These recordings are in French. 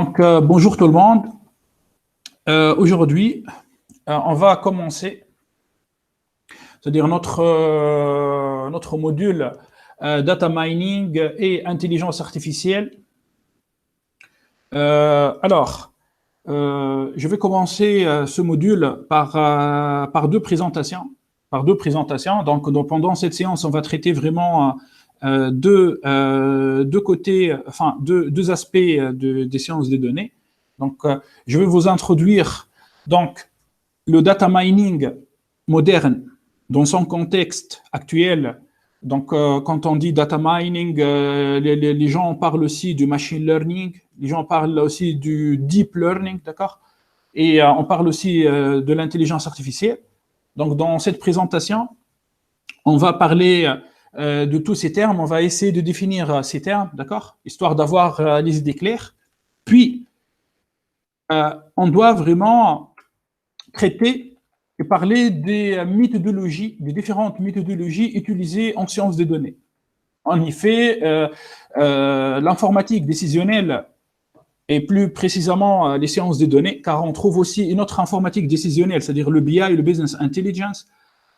Bonjour tout le monde. Aujourd'hui, on va commencer, c'est-à-dire notre module Data Mining et Intelligence Artificielle. Je vais commencer ce module par deux présentations. Donc, pendant cette séance, on va traiter vraiment deux aspects des sciences des données. Donc, je vais vous introduire donc le data mining moderne dans son contexte actuel. Donc, quand on dit data mining, les gens parlent aussi du machine learning, les gens parlent aussi du deep learning, d'accord? Et on parle aussi de l'intelligence artificielle. Donc, dans cette présentation, on va parler de tous ces termes, on va essayer de définir ces termes, d'accord? Histoire d'avoir les idées claires. Puis, on doit vraiment traiter et parler des méthodologies, des différentes méthodologies utilisées en sciences des données. En effet, l'informatique décisionnelle et plus précisément les sciences des données, car on trouve aussi une autre informatique décisionnelle, c'est-à-dire le BI, le Business Intelligence.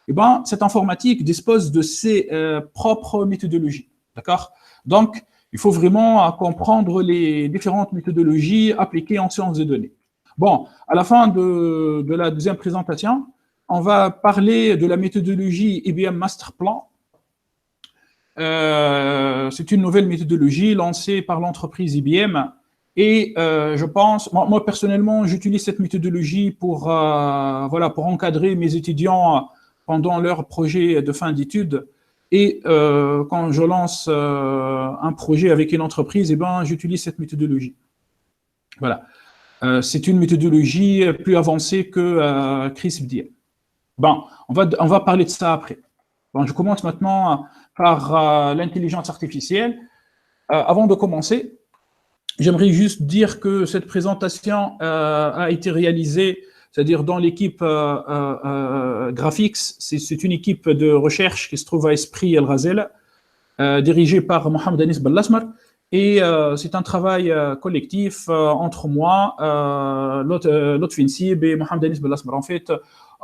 Eh bien, cette informatique dispose de ses propres méthodologies, d'accord? Donc, il faut vraiment comprendre les différentes méthodologies appliquées en sciences des données. Bon, à la fin de la deuxième présentation, on va parler de la méthodologie IBM Master Plan. C'est une nouvelle méthodologie lancée par l'entreprise IBM. Et je pense, moi personnellement, j'utilise cette méthodologie pour encadrer mes étudiants pendant leur projet de fin d'études. Et quand je lance un projet avec une entreprise, eh ben, j'utilise cette méthodologie. Voilà. C'est une méthodologie plus avancée que CRISP-DM. Bon, on va parler de ça après. Bon, je commence maintenant par l'intelligence artificielle. Avant de commencer, j'aimerais juste dire que cette présentation a été réalisée, c'est-à-dire dans l'équipe Graphics. C'est une équipe de recherche qui se trouve à Esprit El Ghazel, dirigée par Mohamed Anis Bellasmar. Et c'est un travail collectif entre moi, Lotfi Nsib et Mohamed Anis Bellasmar. En fait,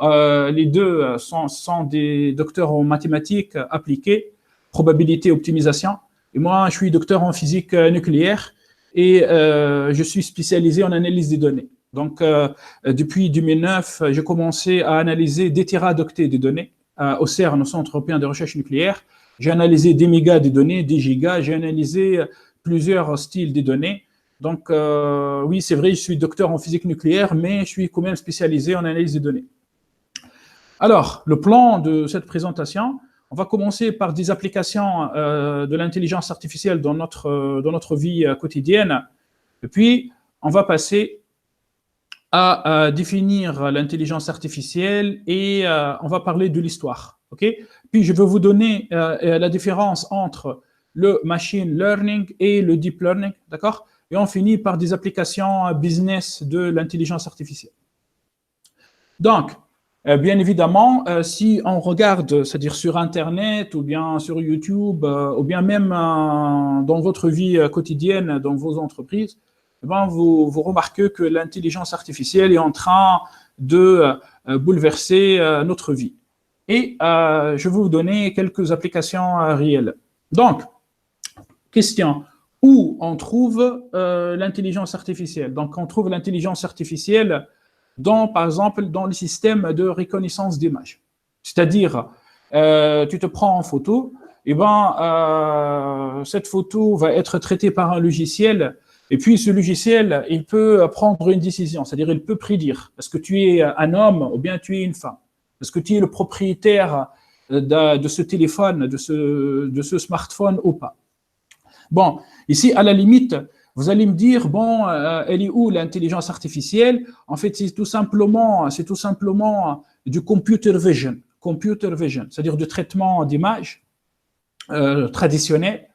les deux sont des docteurs en mathématiques appliquées, probabilité, optimisation. Et moi, je suis docteur en physique nucléaire et je suis spécialisé en analyse des données. Donc, depuis 2009, j'ai commencé à analyser des téradoctets de données au CERN, au Centre européen de recherche nucléaire. J'ai analysé des mégas de données, des gigas, j'ai analysé plusieurs styles de données. Donc, oui, c'est vrai, je suis docteur en physique nucléaire, mais je suis quand même spécialisé en analyse des données. Alors, le plan de cette présentation, on va commencer par des applications de l'intelligence artificielle dans notre vie quotidienne. Et puis, on va passer à définir l'intelligence artificielle et on va parler de l'histoire. Okay? Puis, je vais vous donner la différence entre le machine learning et le deep learning, d'accord? Et on finit par des applications business de l'intelligence artificielle. Donc, bien évidemment, si on regarde, c'est-à-dire sur Internet ou bien sur YouTube ou bien même dans votre vie quotidienne, dans vos entreprises, eh bien, vous remarquez que l'intelligence artificielle est en train de bouleverser notre vie. Et je vais vous donner quelques applications réelles. Donc, question, où on trouve l'intelligence artificielle? Donc, on trouve l'intelligence artificielle par exemple, dans le système de reconnaissance d'images. C'est-à-dire, tu te prends en photo, et cette photo va être traitée par un logiciel, et puis ce logiciel, il peut prendre une décision, c'est-à-dire il peut prédire, est-ce que tu es un homme ou bien tu es une femme? Est-ce que tu es le propriétaire de ce téléphone, de ce smartphone ou pas? Bon, ici, à la limite, vous allez me dire, bon, elle est où l'intelligence artificielle? En fait, c'est tout simplement du computer vision, c'est-à-dire du traitement d'images traditionnel.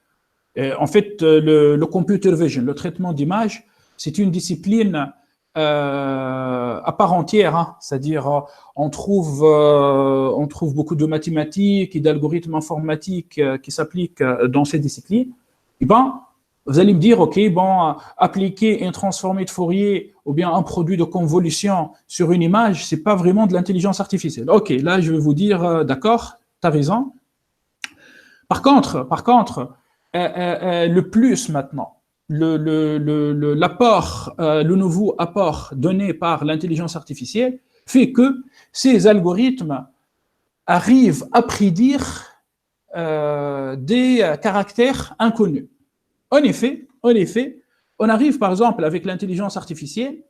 En fait, le computer vision, le traitement d'images, c'est une discipline à part entière, hein. C'est-à-dire on trouve beaucoup de mathématiques et d'algorithmes informatiques qui s'appliquent dans cette discipline. Eh ben, Vous allez me dire, OK, bon, appliquer un transformé de Fourier ou bien un produit de convolution sur une image, c'est pas vraiment de l'intelligence artificielle. OK, là, je vais vous dire, d'accord, tu as raison. Par contre, le plus maintenant, l'apport, le nouveau apport donné par l'intelligence artificielle fait que ces algorithmes arrivent à prédire des caractères inconnus. En effet, on arrive par exemple avec l'intelligence artificielle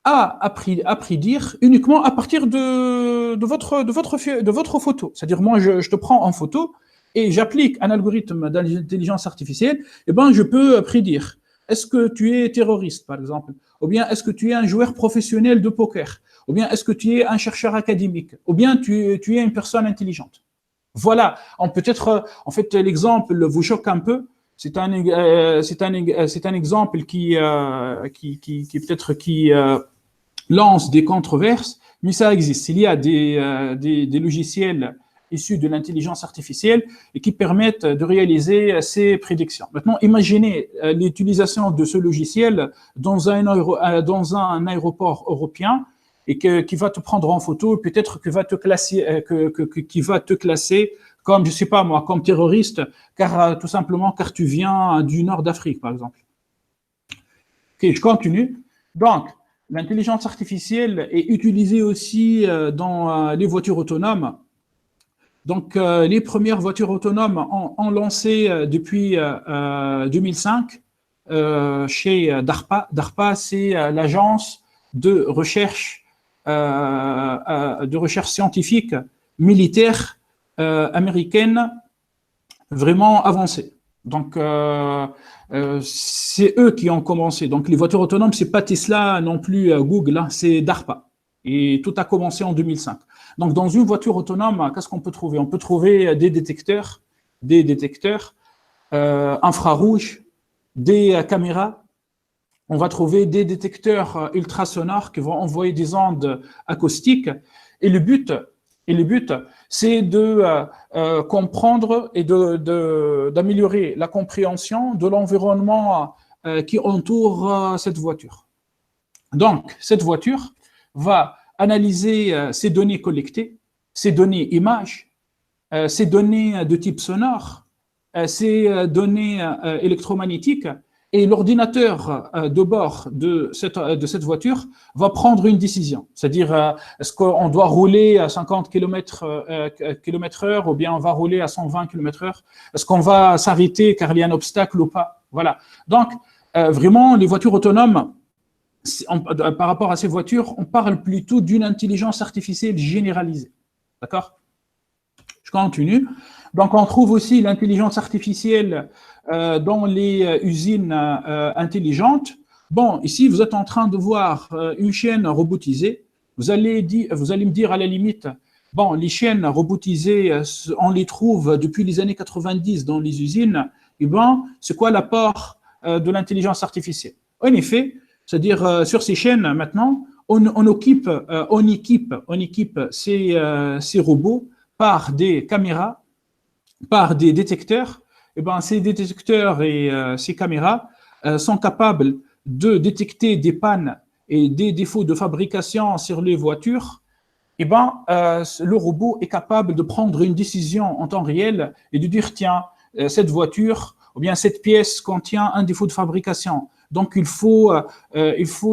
à prédire uniquement à partir de votre photo. C'est-à-dire, moi, je te prends en photo et j'applique un algorithme d'intelligence artificielle, et ben, je peux prédire. Est-ce que tu es terroriste, par exemple? Ou bien est-ce que tu es un joueur professionnel de poker? Ou bien est-ce que tu es un chercheur académique? Ou bien tu es une personne intelligente? Voilà. Peut-être, en fait, l'exemple vous choque un peu. C'est un exemple qui peut-être lance des controverses, mais ça existe. Il y a des logiciels issus de l'intelligence artificielle et qui permettent de réaliser ces prédictions. Maintenant, imaginez l'utilisation de ce logiciel dans un aéroport européen et qui va te prendre en photo, peut-être qui va te classer comme, je sais pas moi, comme terroriste, tout simplement car tu viens du nord d'Afrique, par exemple. Ok, je continue. Donc, l'intelligence artificielle est utilisée aussi dans les voitures autonomes. Donc, les premières voitures autonomes ont lancé depuis 2005 chez DARPA. DARPA, c'est l'agence de recherche scientifique militaire américaine vraiment avancée. Donc, c'est eux qui ont commencé. Donc, les voitures autonomes, c'est pas Tesla non plus Google, hein, c'est DARPA. Et tout a commencé en 2005. Donc, dans une voiture autonome, qu'est-ce qu'on peut trouver? On peut trouver des détecteurs infrarouges, des caméras. On va trouver des détecteurs ultrasonores qui vont envoyer des ondes acoustiques. Et le but, c'est de comprendre et d'améliorer la compréhension de l'environnement qui entoure cette voiture. Donc, cette voiture va analyser ces données collectées, ces données images, ces données de type sonore, ces données électromagnétiques, et l'ordinateur de bord de cette voiture va prendre une décision. C'est-à-dire, est-ce qu'on doit rouler à 50 km/h ou bien on va rouler à 120 km/h? Est-ce qu'on va s'arrêter car il y a un obstacle ou pas? Voilà. Donc, vraiment, les voitures autonomes, par rapport à ces voitures, on parle plutôt d'une intelligence artificielle généralisée. D'accord? Je continue. Donc, on trouve aussi l'intelligence artificielle dans les usines intelligentes. Bon, ici, vous êtes en train de voir une chaîne robotisée. Vous allez me dire à la limite, bon, les chaînes robotisées, on les trouve depuis les années 90 dans les usines. Et bon, c'est quoi l'apport de l'intelligence artificielle? En effet, c'est-à-dire sur ces chaînes maintenant, on équipe ces robots par des caméras, par des détecteurs. Et ben, ces détecteurs et ces caméras sont capables de détecter des pannes et des défauts de fabrication sur les voitures. Et ben, le robot est capable de prendre une décision en temps réel et de dire, tiens, cette voiture ou bien cette pièce contient un défaut de fabrication. Donc, il faut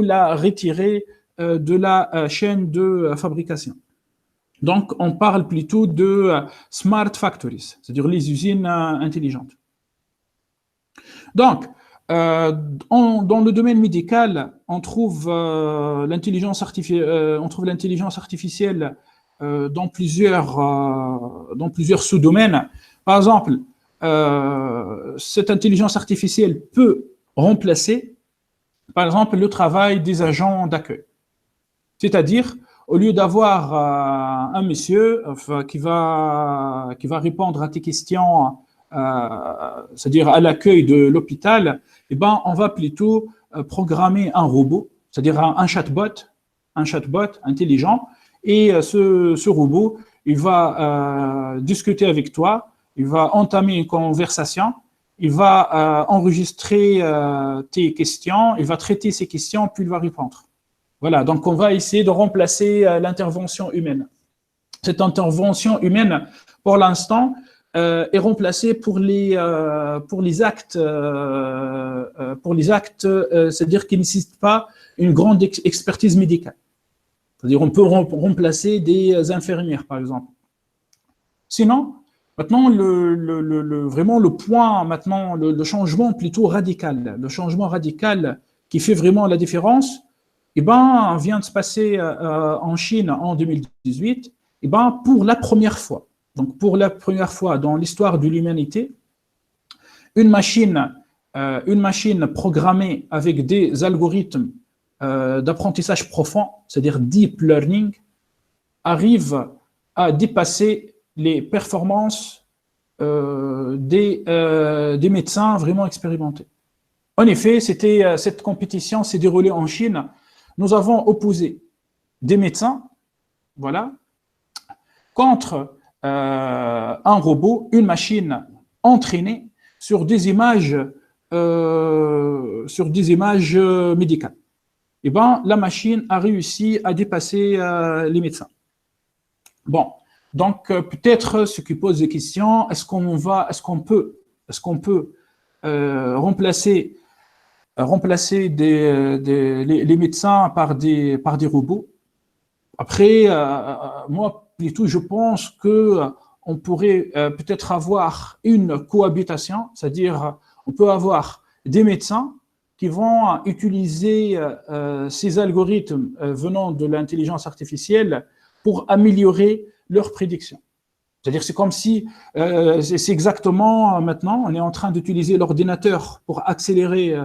la retirer de la chaîne de fabrication. Donc, on parle plutôt de smart factories, c'est-à-dire les usines intelligentes. Donc, dans le domaine médical, on trouve l'intelligence artificielle dans plusieurs sous-domaines. Par exemple, cette intelligence artificielle peut remplacer, par exemple, le travail des agents d'accueil. C'est-à-dire, au lieu d'avoir un monsieur qui va répondre à tes questions, c'est-à-dire à l'accueil de l'hôpital, eh ben, on va plutôt programmer un robot, c'est-à-dire un chatbot intelligent, et ce robot, il va discuter avec toi, il va entamer une conversation, il va enregistrer tes questions, il va traiter ces questions, puis il va répondre. Voilà, donc on va essayer de remplacer l'intervention humaine. Cette intervention humaine, pour l'instant, est remplacée pour les actes, c'est-à-dire qui ne nécessitent pas une grande expertise médicale. C'est-à-dire on peut remplacer des infirmières, par exemple. Sinon, maintenant, vraiment le point, maintenant, le changement plutôt radical, le changement radical qui fait vraiment la différence, eh ben, vient de se passer en Chine en 2018, eh ben, pour la première fois. Donc, pour la première fois dans l'histoire de l'humanité, une machine programmée avec des algorithmes d'apprentissage profond, c'est-à-dire deep learning, arrive à dépasser les performances des médecins vraiment expérimentés. En effet, cette compétition s'est déroulée en Chine. Nous avons opposé des médecins, voilà, contre un robot, une machine entraînée sur des images médicales. Eh ben, la machine a réussi à dépasser les médecins. Bon, donc peut-être ce qui pose des questions, est-ce qu'on peut remplacer les médecins par des robots? Après, moi, plutôt, je pense qu'on pourrait peut-être avoir une cohabitation, c'est-à-dire on peut avoir des médecins qui vont utiliser ces algorithmes venant de l'intelligence artificielle pour améliorer leurs prédictions. C'est-à-dire c'est comme si, c'est exactement maintenant, on est en train d'utiliser l'ordinateur pour accélérer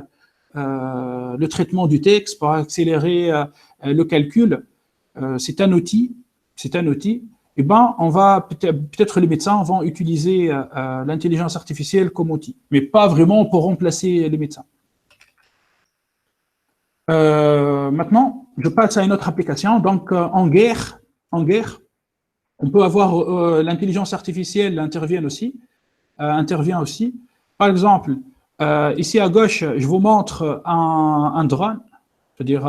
le traitement du texte, pour accélérer le calcul. C'est un outil. Eh ben, on va peut-être les médecins vont utiliser l'intelligence artificielle comme outil, mais pas vraiment pour remplacer les médecins. Maintenant, je passe à une autre application. Donc, en guerre, on peut avoir l'intelligence artificielle intervient aussi. Par exemple, ici à gauche, je vous montre un drone, c'est-à-dire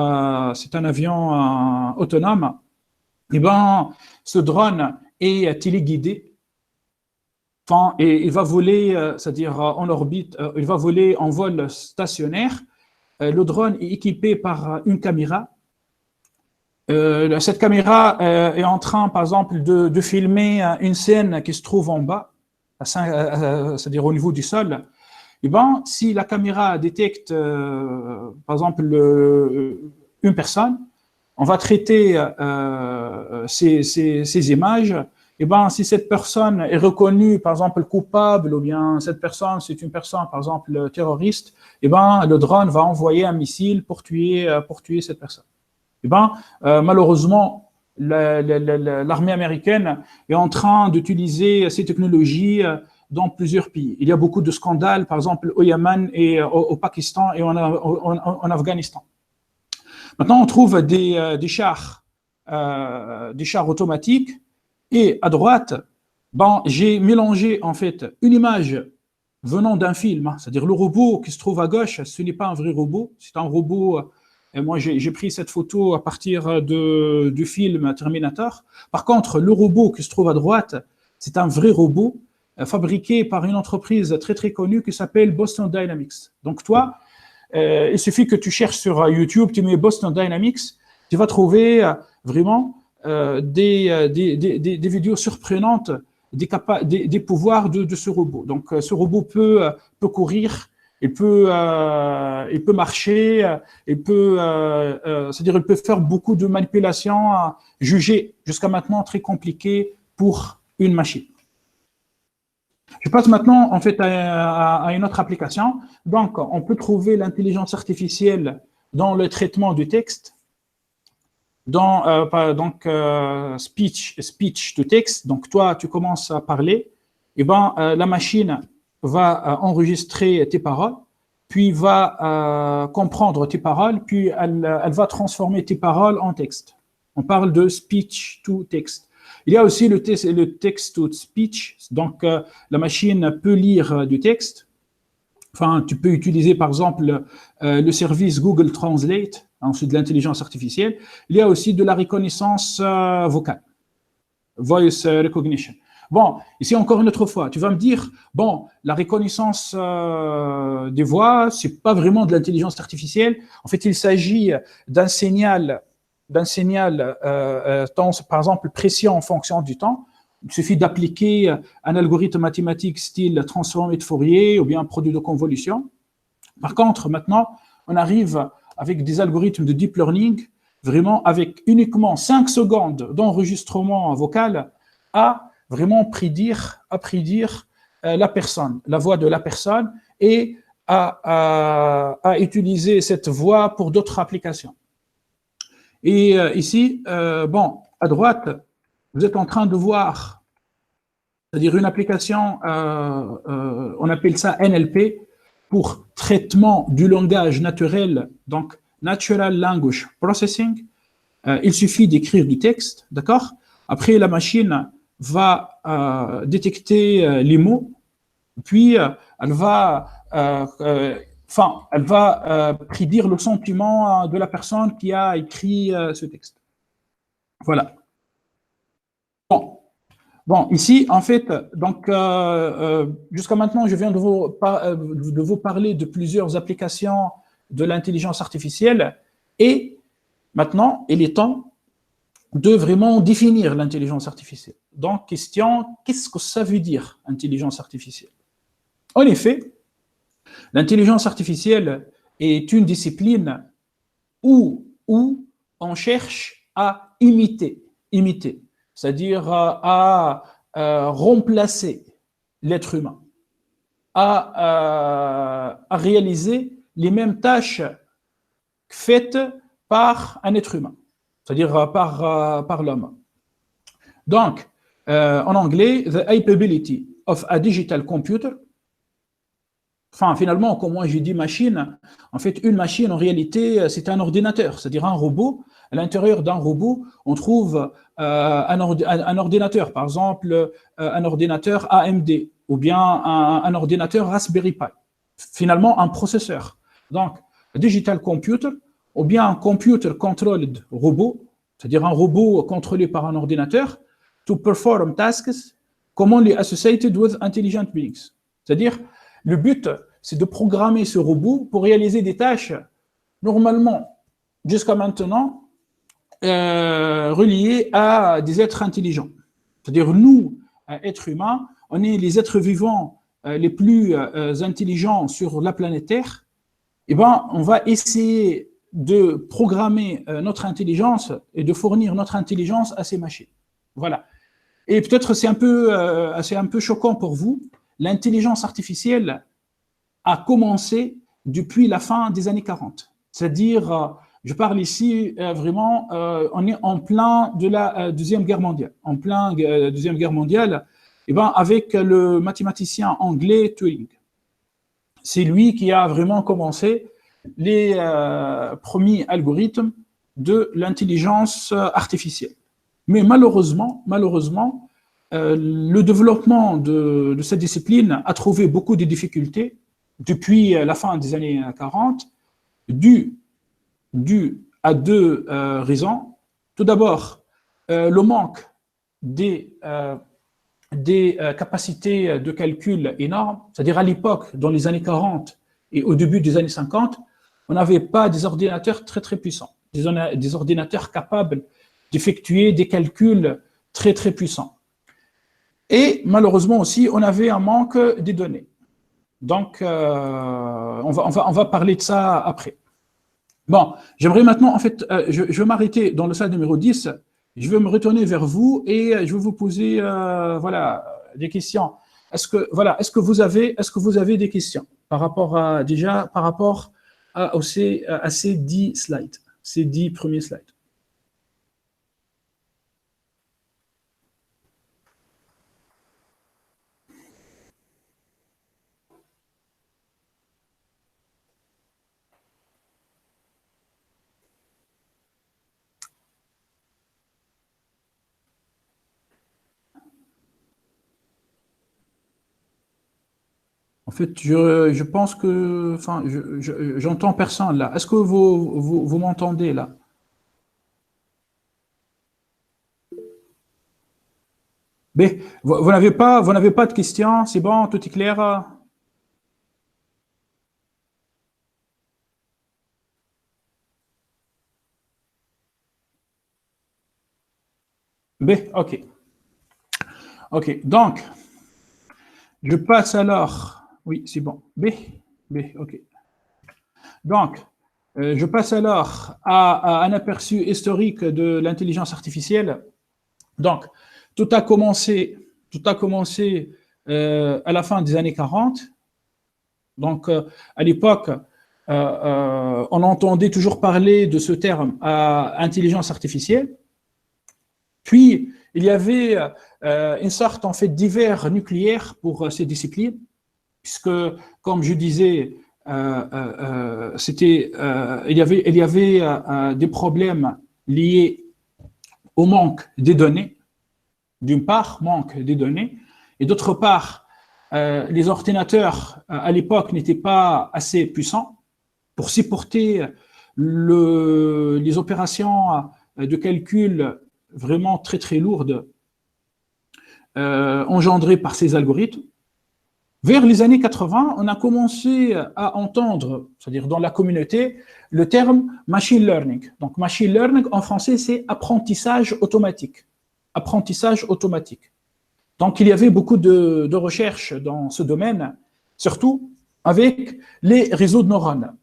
c'est un avion autonome. Eh ben, ce drone est téléguidé. Enfin, et il va voler, c'est-à-dire en orbite, il va voler en vol stationnaire. Le drone est équipé par une caméra. Cette caméra est en train, par exemple, de filmer une scène qui se trouve en bas, c'est-à-dire au niveau du sol. Et ben, si la caméra détecte, par exemple, une personne, on va traiter ces images. Et ben, si cette personne est reconnue, par exemple, coupable, ou bien cette personne, c'est une personne, par exemple, terroriste, et ben, le drone va envoyer un missile pour tuer cette personne. Et ben, malheureusement, l'armée américaine est en train d'utiliser ces technologies dans plusieurs pays. Il y a beaucoup de scandales, par exemple, au Yémen et au Pakistan et en Afghanistan. Maintenant, on trouve des chars automatiques. Et à droite, ben, j'ai mélangé en fait une image venant d'un film, c'est-à-dire le robot qui se trouve à gauche, ce n'est pas un vrai robot, c'est un robot. Et moi, j'ai pris cette photo à partir du film Terminator. Par contre, le robot qui se trouve à droite, c'est un vrai robot fabriqué par une entreprise très très connue qui s'appelle Boston Dynamics. Donc toi, il suffit que tu cherches sur YouTube, tu mets Boston Dynamics, tu vas trouver vraiment des vidéos surprenantes des pouvoirs de ce robot. Donc, ce robot peut courir, il peut marcher, c'est-à-dire il peut faire beaucoup de manipulations jugées jusqu'à maintenant très compliquées pour une machine. Je passe maintenant en fait à une autre application. Donc, on peut trouver l'intelligence artificielle dans le traitement du texte. Dans speech to text, donc toi tu commences à parler, et ben la machine va enregistrer tes paroles, puis va comprendre tes paroles, puis elle va transformer tes paroles en texte. On parle de speech to text. Il y a aussi le text to speech, donc la machine peut lire du texte, Enfin, tu peux utiliser par exemple le service Google Translate, ensuite de l'intelligence artificielle. Il y a aussi de la reconnaissance vocale, voice recognition. Bon, ici encore une autre fois, tu vas me dire, bon, la reconnaissance des voix, c'est pas vraiment de l'intelligence artificielle. En fait, il s'agit d'un signal par exemple, précis en fonction du temps. Il suffit d'appliquer un algorithme mathématique style transformé de Fourier ou bien un produit de convolution. Par contre, maintenant, on arrive avec des algorithmes de deep learning, vraiment avec uniquement 5 secondes d'enregistrement vocal, à vraiment prédire la personne, la voix de la personne, et à utiliser cette voix pour d'autres applications. Et ici, bon, à droite, vous êtes en train de voir, c'est-à-dire une application, on appelle ça NLP, pour traitement du langage naturel, donc Natural Language Processing. Il suffit d'écrire du texte, d'accord? Après, la machine va détecter les mots, puis elle va, elle va prédire le sentiment de la personne qui a écrit ce texte. Voilà. Bon. Bon, ici, en fait, donc jusqu'à maintenant, je viens de vous parler de plusieurs applications de l'intelligence artificielle, et maintenant, il est temps de vraiment définir l'intelligence artificielle. Donc, question, qu'est-ce que ça veut dire, intelligence artificielle? En effet, l'intelligence artificielle est une discipline où on cherche à imiter, c'est-à-dire à remplacer l'être humain, à réaliser les mêmes tâches faites par un être humain, c'est-à-dire par l'homme. Donc, en anglais, the capability of a digital computer. Enfin, finalement, comme moi j'ai dit machine, en fait, une machine, en réalité, c'est un ordinateur, c'est-à-dire un robot. À l'intérieur d'un robot, on trouve un ordinateur, par exemple, un ordinateur AMD, ou bien un ordinateur Raspberry Pi. Finalement, un processeur. Donc, digital computer, ou bien un computer controlled robot, c'est-à-dire un robot contrôlé par un ordinateur, to perform tasks commonly associated with intelligent beings. C'est-à-dire, le but, c'est de programmer ce robot pour réaliser des tâches, normalement, jusqu'à maintenant, reliées à des êtres intelligents. C'est-à-dire, nous, êtres humains, on est les êtres vivants les plus intelligents sur la planète Terre. Eh bien, on va essayer de programmer notre intelligence et de fournir notre intelligence à ces machines. Voilà. Et peut-être c'est un peu choquant pour vous, l'intelligence artificielle a commencé depuis la fin des années 40. C'est-à-dire, je parle ici vraiment, on est en plein de la Deuxième Guerre mondiale. En plein Deuxième Guerre mondiale, et ben, avec le mathématicien anglais Turing. C'est lui qui a vraiment commencé les premiers algorithmes de l'intelligence artificielle. Mais malheureusement, le développement de cette discipline a trouvé beaucoup de difficultés depuis la fin des années 40, dû à deux raisons. Tout d'abord, le manque des capacités de calcul énormes, c'est-à-dire à l'époque, dans les années 40 et au début des années 50, on n'avait pas des ordinateurs très très puissants, des ordinateurs capables d'effectuer des calculs très très puissants. Et malheureusement aussi, on avait un manque des données. Donc, on va parler de ça après. Bon, j'aimerais maintenant, en fait, je vais m'arrêter dans le slide numéro 10. Je vais me retourner vers vous et je vais vous poser voilà, des questions. Est-ce que vous avez des questions par rapport à ces 10 slides, ces 10 premiers slides? En fait, je pense que, enfin, j'entends personne là. Est-ce que vous m'entendez là? B, vous n'avez pas de questions? C'est bon, tout est clair? B, ok. Ok, donc, je passe alors. Oui, c'est bon. B, B, ok. Donc, je passe alors à un aperçu historique de l'intelligence artificielle. Donc, tout a commencé, tout a commencé à la fin des années 40. Donc, à l'époque, on entendait toujours parler de ce terme intelligence artificielle. Puis, il y avait une sorte en fait d'hiver nucléaire pour ces disciplines, puisque, comme je disais, il y avait des problèmes liés au manque des données. D'une part, manque des données, et d'autre part, les ordinateurs à l'époque n'étaient pas assez puissants pour supporter les opérations de calcul vraiment très très lourdes engendrées par ces algorithmes. Vers les années 80, on a commencé à entendre, c'est-à-dire dans la communauté, le terme machine learning. Donc, machine learning en français, c'est apprentissage automatique. Apprentissage automatique. Donc, il y avait beaucoup de recherches dans ce domaine, surtout avec les réseaux de neurones.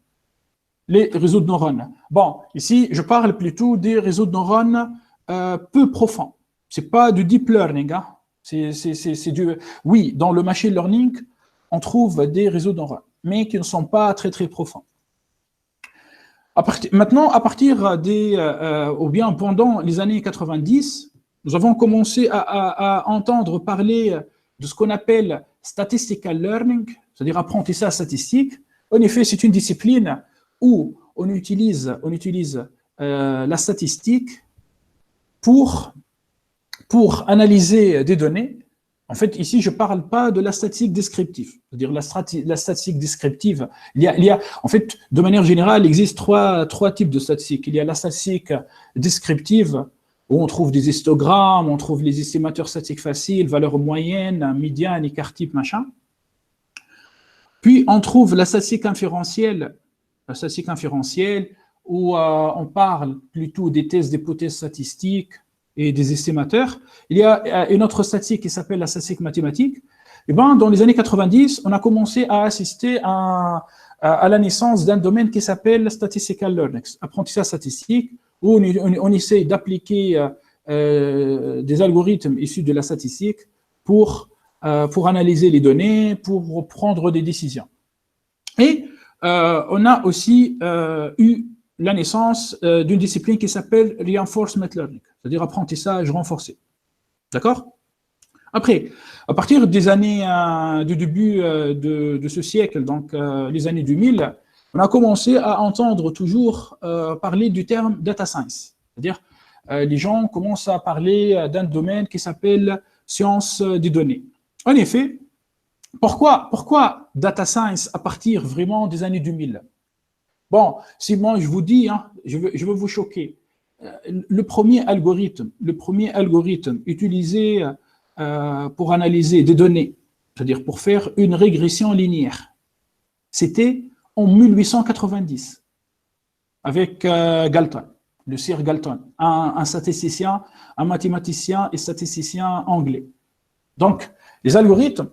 Les réseaux de neurones. Bon, ici, je parle plutôt des réseaux de neurones peu profonds. Ce n'est pas du deep learning. Hein. C'est du... Oui, dans le machine learning, on trouve des réseaux de neurones, mais qui ne sont pas très, très profonds. Maintenant, à partir des... ou bien pendant les années 90, nous avons commencé à entendre parler de ce qu'on appelle statistical learning, c'est-à-dire apprentissage statistique. En effet, c'est une discipline où on utilise la statistique pour analyser des données. En fait, ici, je ne parle pas de la statistique descriptive. C'est-à-dire la statistique descriptive, en fait, de manière générale, il existe trois types de statistiques. Il y a la statistique descriptive, où on trouve des histogrammes, on trouve les estimateurs statistiques faciles, valeurs moyennes, médianes, écart type, machin. Puis, on trouve la statistique inférentielle où on parle plutôt des tests d'hypothèses statistiques et des estimateurs. Il y a une autre statistique qui s'appelle la statistique mathématique. Et ben, dans les années 90, on a commencé à assister à la naissance d'un domaine qui s'appelle statistical learning, apprentissage statistique, où on essaie d'appliquer des algorithmes issus de la statistique pour analyser les données, pour prendre des décisions. Et on a aussi eu la naissance d'une discipline qui s'appelle reinforcement learning, c'est-à-dire apprentissage renforcé. D'accord? Après, à partir des années du début de ce siècle, donc les années 2000, on a commencé à entendre toujours parler du terme data science. C'est-à-dire, les gens commencent à parler d'un domaine qui s'appelle science des données. En effet, pourquoi data science à partir vraiment des années 2000? Bon, si moi je vous dis, hein, je veux vous choquer, le premier algorithme utilisé pour analyser des données, c'est-à-dire pour faire une régression linéaire, c'était en 1890 avec Galton, le Sir Galton, un statisticien, un mathématicien et statisticien anglais. Donc, les algorithmes,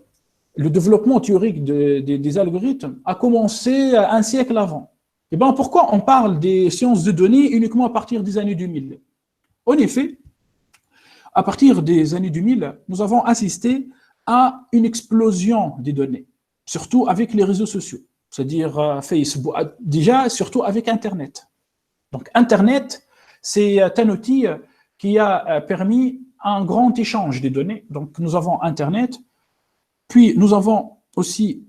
le développement théorique des algorithmes a commencé un siècle avant. Et bien, pourquoi on parle des sciences de données uniquement à partir des années 2000? En effet, à partir des années 2000, nous avons assisté à une explosion des données, surtout avec les réseaux sociaux, c'est-à-dire Facebook, déjà surtout avec Internet. Donc, Internet, c'est un outil qui a permis un grand échange des données. Donc, nous avons Internet, puis nous avons aussi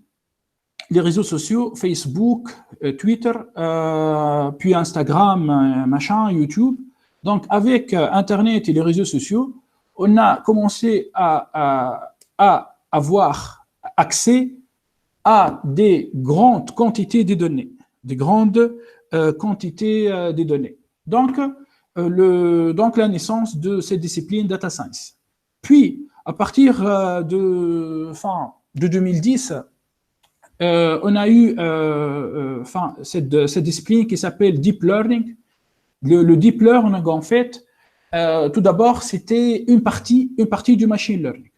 les réseaux sociaux, Facebook, Twitter, puis Instagram, machin, YouTube. Donc, avec Internet et les réseaux sociaux, on a commencé à avoir accès à des grandes quantités de données, des grandes quantités de données. Donc, donc, la naissance de cette discipline data science. Puis, à partir de 2010, on a eu cette discipline qui s'appelle Deep Learning. Le Deep Learning, en fait, tout d'abord, c'était une partie du machine learning.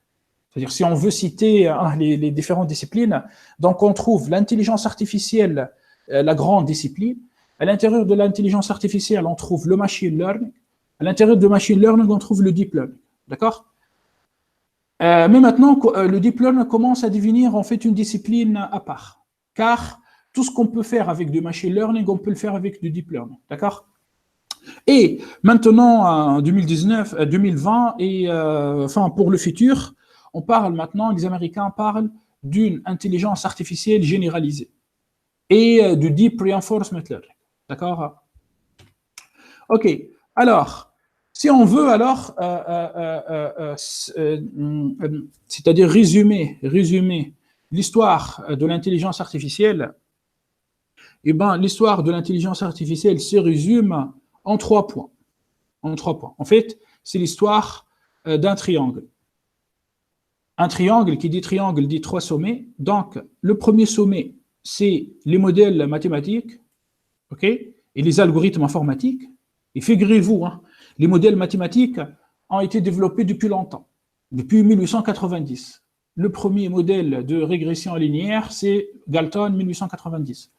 C'est-à-dire, si on veut citer les différentes disciplines, donc on trouve l'intelligence artificielle, la grande discipline. À l'intérieur de l'intelligence artificielle, on trouve le machine learning. À l'intérieur de machine learning, on trouve le deep learning. D'accord? Mais maintenant, le deep learning commence à devenir en fait une discipline à part. Car tout ce qu'on peut faire avec du machine learning, on peut le faire avec du deep learning. D'accord? Et maintenant, en 2019, 2020, et pour le futur, on parle maintenant, les Américains parlent d'une intelligence artificielle généralisée et du Deep Reinforcement Learning. D'accord? OK. Alors, si on veut alors, c'est-à-dire résumer l'histoire de l'intelligence artificielle, eh ben, l'histoire de l'intelligence artificielle se résume en 3 points. En 3 points. En fait, c'est l'histoire d'un triangle. Un triangle, qui dit triangle, dit 3 sommets. Donc, le premier sommet, c'est les modèles mathématiques, ok, et les algorithmes informatiques. Et figurez-vous, les modèles mathématiques ont été développés depuis longtemps, depuis 1890. Le premier modèle de régression linéaire, c'est Galton, 1890.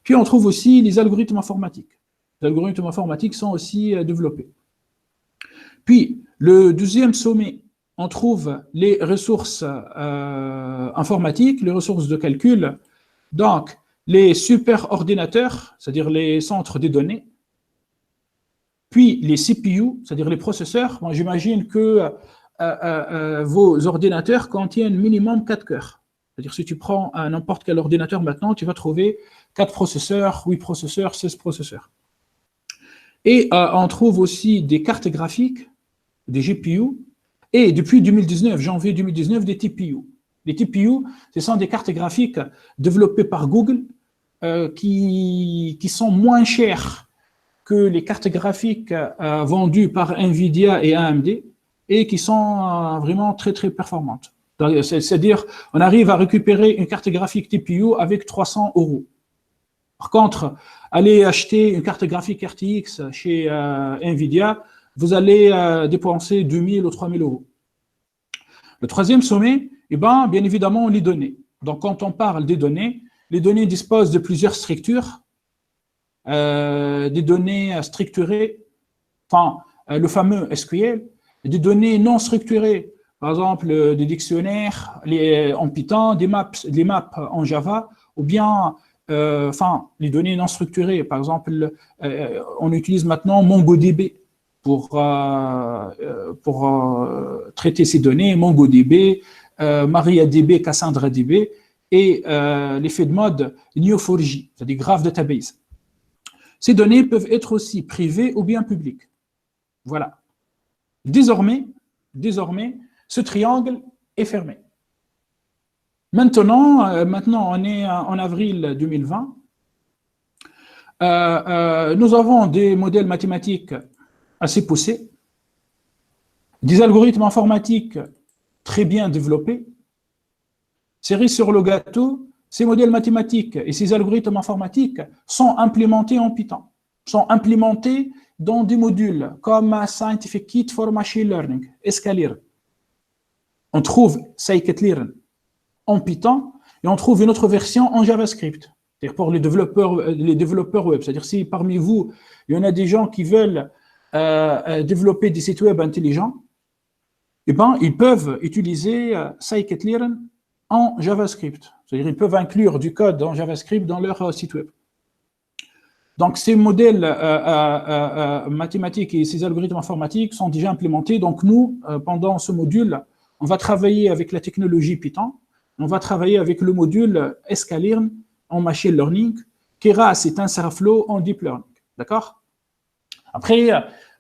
Puis on trouve aussi les algorithmes informatiques. Les algorithmes informatiques sont aussi développés. Puis, le deuxième sommet, on trouve les ressources informatiques, les ressources de calcul, donc les superordinateurs, c'est-à-dire les centres de données, puis les CPU, c'est-à-dire les processeurs. Moi, j'imagine que vos ordinateurs contiennent minimum 4 cœurs. C'est-à-dire si tu prends n'importe quel ordinateur maintenant, tu vas trouver 4 processeurs, 8 processeurs, 16 processeurs. Et on trouve aussi des cartes graphiques, des GPU, et depuis 2019, janvier 2019, des TPU. Les TPU, ce sont des cartes graphiques développées par Google qui sont moins chères que les cartes graphiques vendues par NVIDIA et AMD et qui sont vraiment très, très performantes. C'est-à-dire, on arrive à récupérer une carte graphique TPU avec 300 €. Par contre, allez acheter une carte graphique RTX chez NVIDIA, vous allez dépenser 2 000 ou 3 000 €. Le troisième sommet, bien évidemment, les données. Donc, quand on parle des données, les données disposent de plusieurs structures, des données structurées, le fameux SQL, des données non structurées, par exemple des dictionnaires en Python, des maps en Java, ou bien les données non structurées. Par exemple, on utilise maintenant MongoDB pour traiter ces données, MongoDB, MariaDB, CassandraDB, et l'effet de mode Neo4j, c'est-à-dire Graph Database. Ces données peuvent être aussi privées ou bien publiques. Voilà. Désormais, ce triangle est fermé. Maintenant, on est en avril 2020. Nous avons des modèles mathématiques assez poussés, des algorithmes informatiques très bien développés. Cerise sur le gâteau, ces modèles mathématiques et ces algorithmes informatiques sont implémentés en Python, sont implémentés dans des modules comme Scientific Kit for Machine Learning, Scikit-learn. On trouve Scikit-learn en Python et on trouve une autre version en JavaScript. C'est-à-dire pour les développeurs web. C'est-à-dire si parmi vous, il y en a des gens qui veulent développer des sites web intelligents, ils peuvent utiliser Scikit-learn en JavaScript. C'est-à-dire ils peuvent inclure du code en JavaScript dans leur site web. Donc, ces modèles mathématiques et ces algorithmes informatiques sont déjà implémentés. Donc, nous, pendant ce module, on va travailler avec la technologie Python, on va travailler avec le module Scikit-learn en machine learning, Keras et TensorFlow en deep learning. D'accord? Après,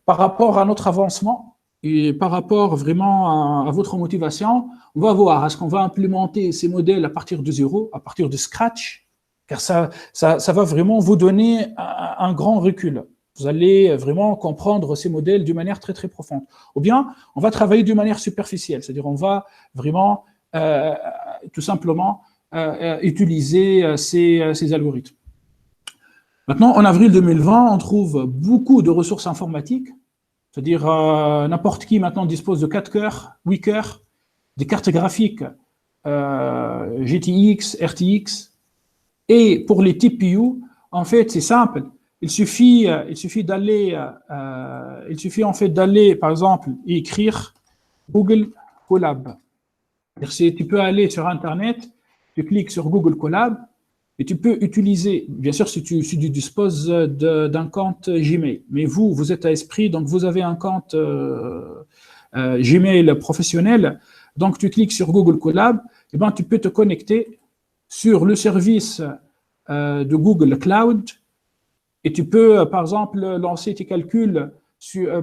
par rapport à notre avancement et par rapport vraiment à votre motivation, on va voir, est-ce qu'on va implémenter ces modèles à partir de zéro, à partir de scratch, car ça va vraiment vous donner un grand recul. Vous allez vraiment comprendre ces modèles d'une manière très, très profonde. Ou bien, on va travailler d'une manière superficielle, c'est-à-dire on va vraiment, tout simplement, utiliser ces algorithmes. Maintenant, en avril 2020, on trouve beaucoup de ressources informatiques, c'est-à-dire n'importe qui maintenant dispose de 4 cœurs, 8 cœurs, des cartes graphiques GTX, RTX. Et pour les TPU, en fait, c'est simple. Il suffit d'aller, en fait d'aller, par exemple, et écrire Google Colab. Tu peux aller sur Internet, tu cliques sur Google Colab, et tu peux utiliser, bien sûr, si tu disposes d'un compte Gmail. Mais vous êtes à Esprit, donc vous avez un compte Gmail professionnel. Donc, tu cliques sur Google Colab, et ben, tu peux te connecter sur le service de Google Cloud et tu peux, par exemple, lancer tes calculs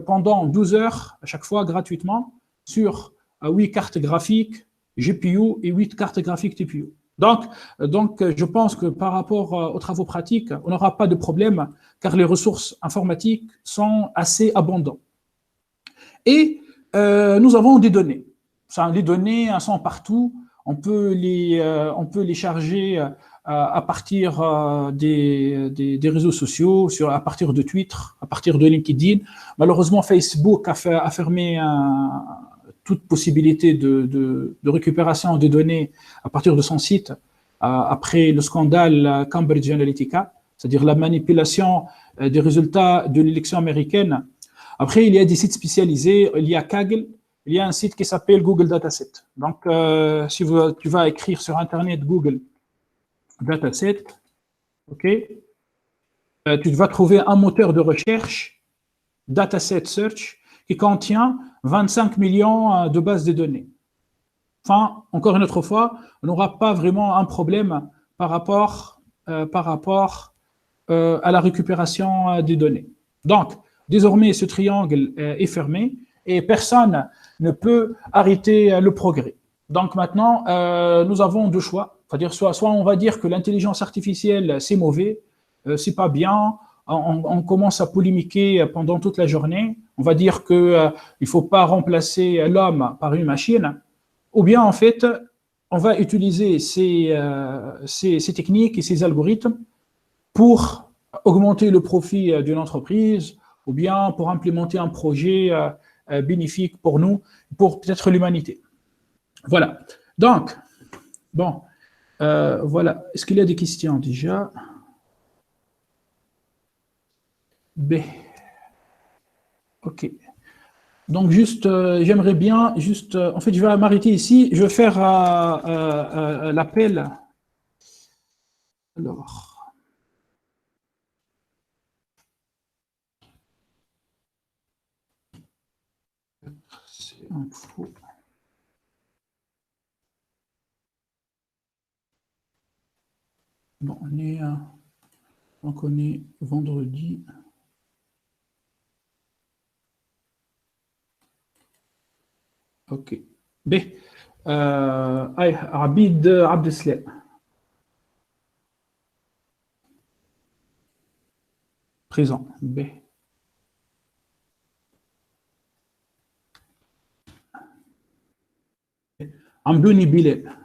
pendant 12 heures, à chaque fois gratuitement, sur 8 cartes graphiques GPU et 8 cartes graphiques TPU. Donc, je pense que par rapport aux travaux pratiques, on n'aura pas de problème car les ressources informatiques sont assez abondantes. Et nous avons des données. Les données sont partout. On peut les charger à partir des réseaux sociaux, à partir de Twitter, à partir de LinkedIn. Malheureusement, Facebook a fermé toute possibilité de récupération des données à partir de son site après le scandale Cambridge Analytica, c'est-à-dire la manipulation des résultats de l'élection américaine. Après, il y a des sites spécialisés, il y a Kaggle, il y a un site qui s'appelle Google Dataset. Donc, si tu vas écrire sur Internet Google Dataset, ok, tu vas trouver un moteur de recherche, Dataset Search, qui contient 25 millions de bases de données. Enfin, encore une autre fois, on n'aura pas vraiment un problème par rapport à la récupération des données. Donc, désormais, ce triangle est fermé et personne ne peut arrêter le progrès. Donc maintenant, nous avons deux choix. C'est-à-dire soit on va dire que l'intelligence artificielle, c'est mauvais, c'est pas bien, on commence à polémiquer pendant toute la journée, on va dire qu'il ne faut pas remplacer l'homme par une machine, ou bien en fait, on va utiliser ces techniques et ces algorithmes pour augmenter le profit d'une entreprise ou bien pour implémenter un projet bénéfique pour nous, pour peut-être l'humanité. Voilà. Donc, bon, voilà. Est-ce qu'il y a des questions déjà? B. OK. Donc, juste, j'aimerais bien, juste, en fait, je vais m'arrêter ici. Je vais faire l'appel. Alors. C'est info. Bon, on est vendredi. OK. B. Abid Abdeslam. Présent. B. Amdouni Bilal.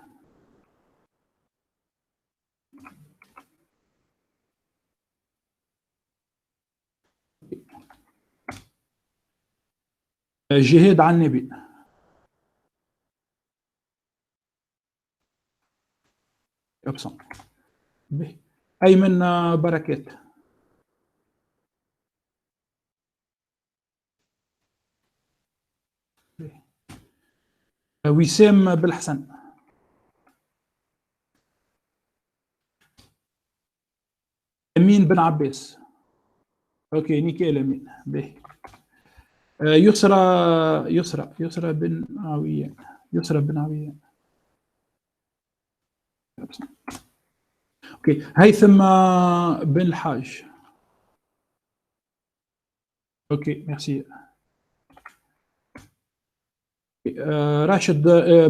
جهاد عنبي. absent. B. أيمن بركات. B. وسام بالحسن. أمين بن عباس. أوكي نيكيل أمين. B. يسرى بن عويان. يسرى بن عويان. اوكي هيثم بن الحاج. اوكي ميرسي. راشد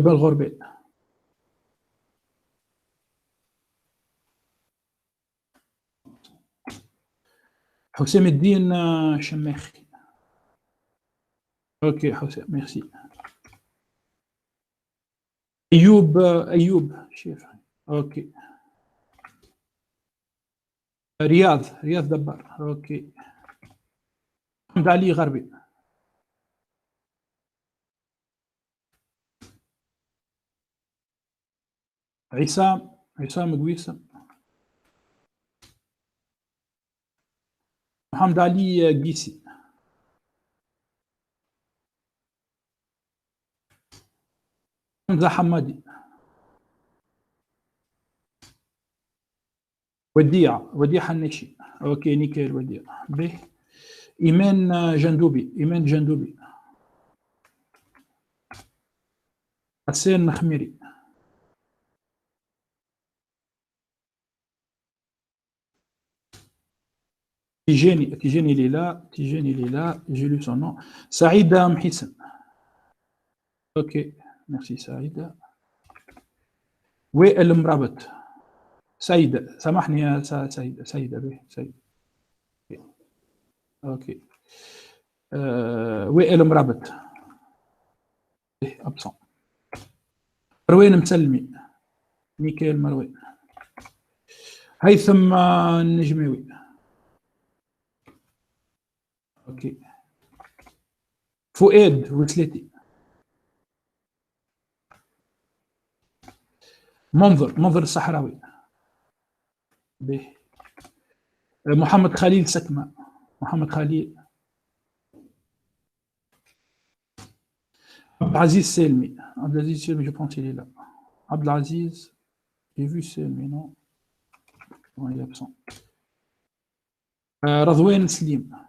بن غربيل. حسام الدين شماخي. اوكي حسام ميرسي. ايوب شيف. اوكي. رياض دبار. اوكي. محمد علي غربي. عصام قويسة. محمد علي قيسي. حمزة حمادي. وديع حنيشي. اوكي نيكيل وديع. به ايمان جندوبي. حسين خميري. تيجاني ليلى. j'ai lu son nom. سعيد محسن. اوكي ميرسي سعيد. وائل مرابط. سعيد سامحني يا سعيد به سعيد. اوكي. وائل مرابط. ابسون. مروان مسلمي. ميكائيل مروان. هيثم النجماوي. اوكي. فؤاد وسلاتي. منظر الصحراوي. به محمد خليل سكمة. محمد خليل. عبد العزيز سالمي. je pense qu'il est là. عبد العزيز. j'ai vu Selmi non. il est absent. رضوان سليم.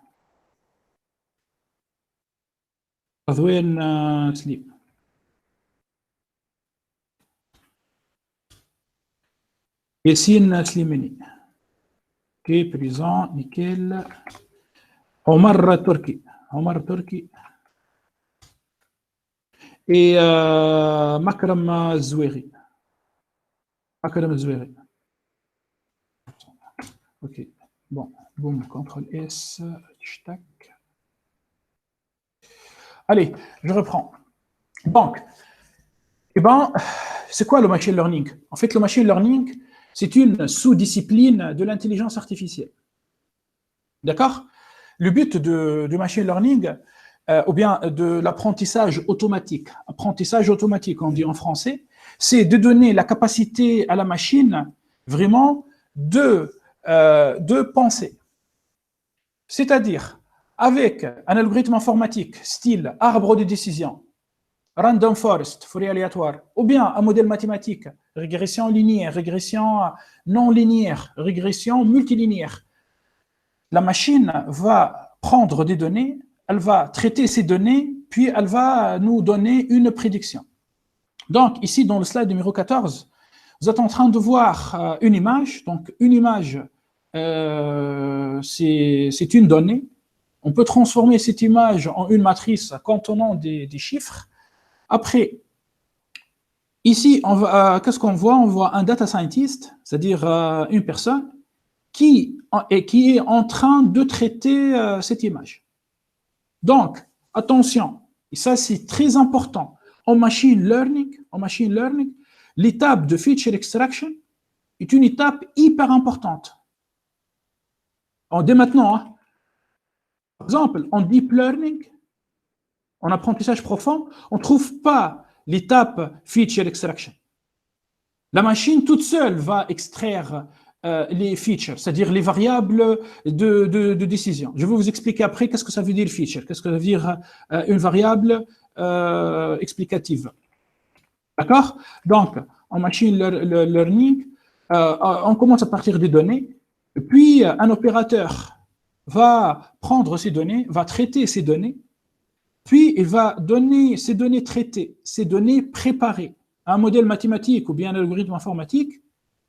سليم. ياسين سليماني. اوكي بريزون نيكيل. عمر تركي. et مكرم الزويغي. ok bon contrôle S tac. Allez, je reprends. Donc, c'est quoi le machine learning? En fait, le machine learning, c'est une sous-discipline de l'intelligence artificielle. D'accord? Le but du machine learning, ou bien de l'apprentissage automatique, on dit en français, c'est de donner la capacité à la machine vraiment de penser. C'est-à-dire, avec un algorithme informatique style arbre de décision, random forest, forêt aléatoire, ou bien un modèle mathématique, régression linéaire, régression non linéaire, régression multilinéaire, la machine va prendre des données, elle va traiter ces données, puis elle va nous donner une prédiction. Donc, ici, dans le slide numéro 14, vous êtes en train de voir une image. Donc, une image, c'est une donnée. On peut transformer cette image en une matrice contenant des chiffres. Après, ici, qu'est-ce qu'on voit? On voit un data scientist, c'est-à-dire une personne qui est en train de traiter cette image. Donc, attention, et ça c'est très important, en machine learning, l'étape de feature extraction est une étape hyper importante. Dès maintenant, par exemple, en deep learning, en apprentissage profond, on ne trouve pas l'étape feature extraction. La machine toute seule va extraire les features, c'est-à-dire les variables de décision. Je vais vous expliquer après qu'est-ce que ça veut dire feature, qu'est-ce que ça veut dire une variable explicative. D'accord? Donc, en machine learning, on commence à partir des données, et puis un opérateur va prendre ces données, va traiter ces données, puis il va donner ces données traitées, ces données préparées à un modèle mathématique ou bien un algorithme informatique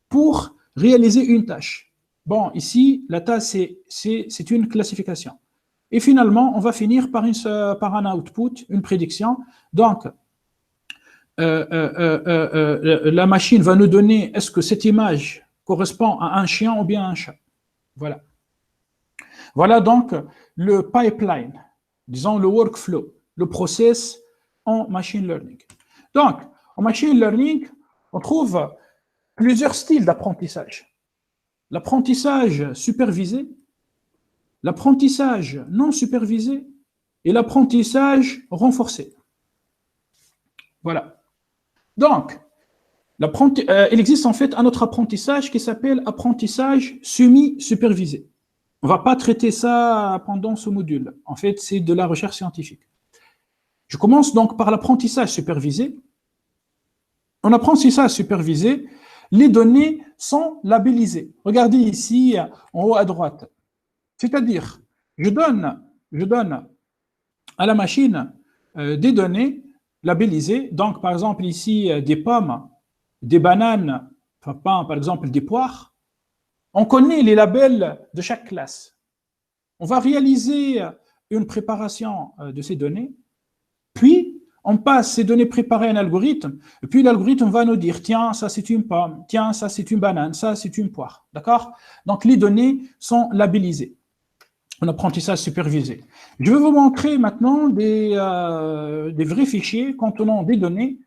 pour réaliser une tâche. Bon, ici, la tâche, c'est une classification. Et finalement, on va finir par un output, une prédiction. Donc, la machine va nous donner est-ce que cette image correspond à un chien ou bien à un chat. Voilà. Voilà donc le pipeline, disons le workflow, le process en machine learning. Donc, en machine learning, on trouve plusieurs styles d'apprentissage. L'apprentissage supervisé, l'apprentissage non supervisé et l'apprentissage renforcé. Voilà. Donc, il existe en fait un autre apprentissage qui s'appelle apprentissage semi-supervisé. On ne va pas traiter ça pendant ce module. En fait, c'est de la recherche scientifique. Je commence donc par l'apprentissage supervisé. En apprentissage supervisé, les données sont labellisées. Regardez ici, en haut à droite. C'est-à-dire, je donne à la machine des données labellisées. Donc, par exemple, ici, des pommes, des bananes, enfin, par exemple, des poires. On connaît les labels de chaque classe. On va réaliser une préparation de ces données, puis on passe ces données préparées à un algorithme, et puis l'algorithme va nous dire, tiens, ça c'est une pomme, tiens, ça c'est une banane, ça c'est une poire. D'accord? Donc les données sont labellisées. Un apprentissage supervisé. Je vais vous montrer maintenant des vrais fichiers contenant des données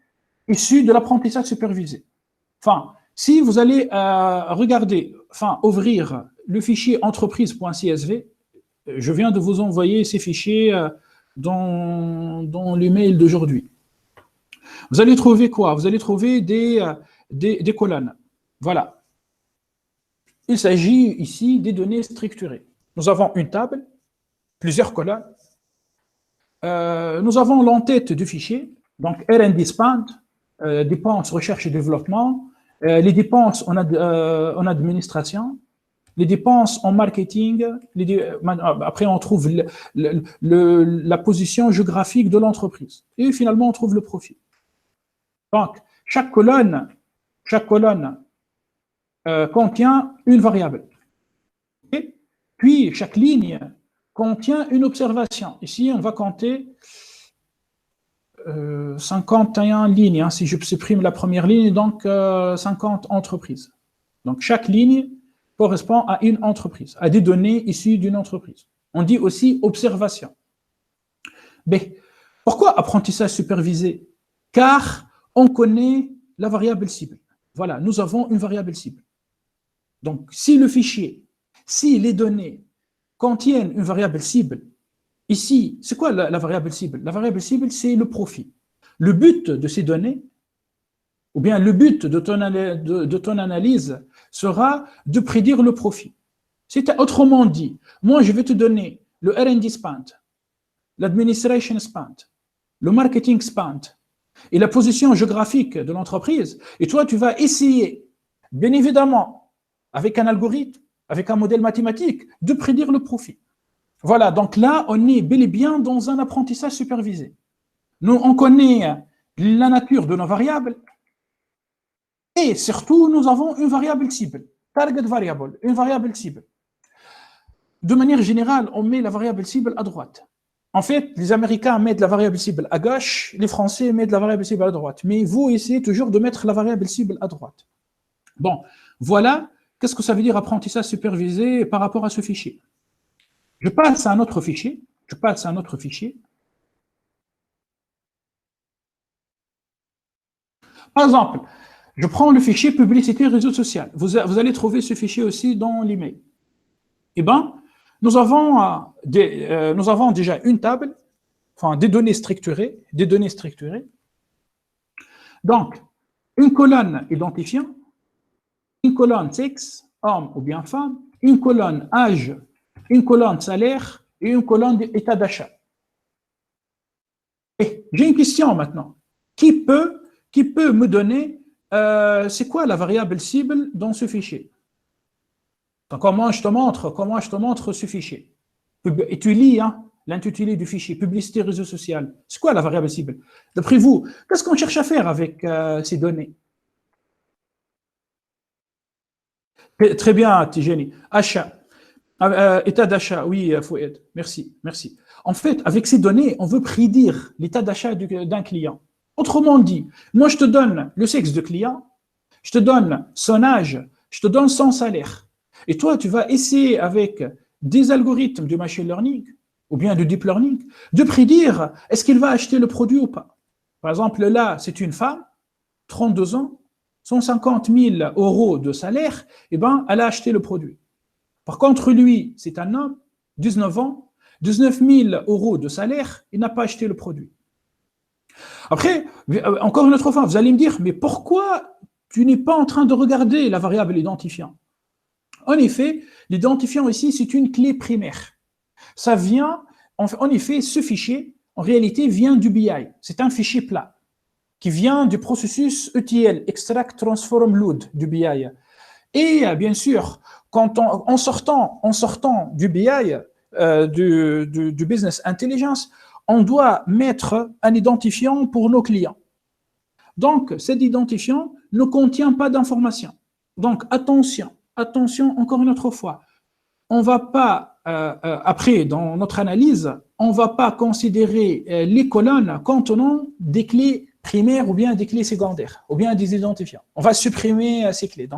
issues de l'apprentissage supervisé. Enfin, si vous allez ouvrir le fichier entreprise.csv, je viens de vous envoyer ces fichiers dans l'email d'aujourd'hui. Vous allez trouver quoi? Vous allez trouver des colonnes. Voilà. Il s'agit ici des données structurées. Nous avons une table, plusieurs colonnes. Nous avons l'entête du fichier, donc R&D spend, dépenses recherche et développement, les dépenses en administration, les dépenses en marketing, après on trouve la position géographique de l'entreprise. Et finalement, on trouve le profit. Donc, chaque colonne contient une variable. Et puis, chaque ligne contient une observation. Ici, on va compter 51 lignes. Hein, si je supprime la première ligne, donc 50 entreprises. Donc, chaque ligne correspond à une entreprise, à des données issues d'une entreprise. On dit aussi observation. Mais pourquoi apprentissage supervisé? Car on connaît la variable cible. Voilà, nous avons une variable cible. Donc, si le fichier, si les données contiennent une variable cible, ici, c'est quoi la variable cible? La variable cible, c'est le profit. Le but de ces données, ou bien le but de ton analyse sera de prédire le profit. C'est autrement dit, moi je vais te donner le R&D spend, l'administration spend, le marketing spend et la position géographique de l'entreprise, et toi tu vas essayer, bien évidemment, avec un algorithme, avec un modèle mathématique, de prédire le profit. Voilà, donc là on est bel et bien dans un apprentissage supervisé. Nous, on connaît la nature de nos variables, et surtout, nous avons une variable cible, target variable, une variable cible. De manière générale, on met la variable cible à droite. En fait, les Américains mettent la variable cible à gauche, les Français mettent la variable cible à droite. Mais vous essayez toujours de mettre la variable cible à droite. Bon, voilà, qu'est-ce que ça veut dire apprentissage supervisé par rapport à ce fichier? Je passe à un autre fichier. Par exemple, je prends le fichier publicité réseau social. Vous allez trouver ce fichier aussi dans l'email. Eh bien, nous avons déjà une table, enfin des données structurées. Donc, une colonne identifiant, une colonne sexe, homme ou bien femme, une colonne âge, une colonne salaire et une colonne état d'achat. Et j'ai une question maintenant. Qui peut me donner c'est quoi la variable cible dans ce fichier? Donc, comment je te montre ce fichier? Et tu lis l'intitulé du fichier, publicité réseau social. C'est quoi la variable cible? D'après vous, qu'est-ce qu'on cherche à faire avec ces données? Très bien, Tijani. Achat. État d'achat, oui, Fouad. Merci. En fait, avec ces données, on veut prédire l'état d'achat d'un client. Autrement dit, moi je te donne le sexe de client, je te donne son âge, je te donne son salaire. Et toi, tu vas essayer avec des algorithmes de machine learning ou bien de deep learning de prédire est-ce qu'il va acheter le produit ou pas. Par exemple, là, c'est une femme, 32 ans, 150 000 euros de salaire, eh ben, elle a acheté le produit. Par contre, lui, c'est un homme, 19 ans, 19 000 euros de salaire, il n'a pas acheté le produit. Après, encore une autre fois, vous allez me dire, mais pourquoi tu n'es pas en train de regarder la variable identifiant? En effet, l'identifiant ici, c'est une clé primaire. Ça vient, en effet, ce fichier, en réalité, vient du BI. C'est un fichier plat qui vient du processus ETL, Extract Transform Load du BI. Et bien sûr, en sortant du BI, du Business Intelligence, on doit mettre un identifiant pour nos clients. Donc, cet identifiant ne contient pas d'informations. Donc, attention, encore une autre fois. On ne va pas, après, dans notre analyse, on ne va pas considérer les colonnes contenant des clés primaires ou bien des clés secondaires, ou bien des identifiants. On va supprimer ces clés.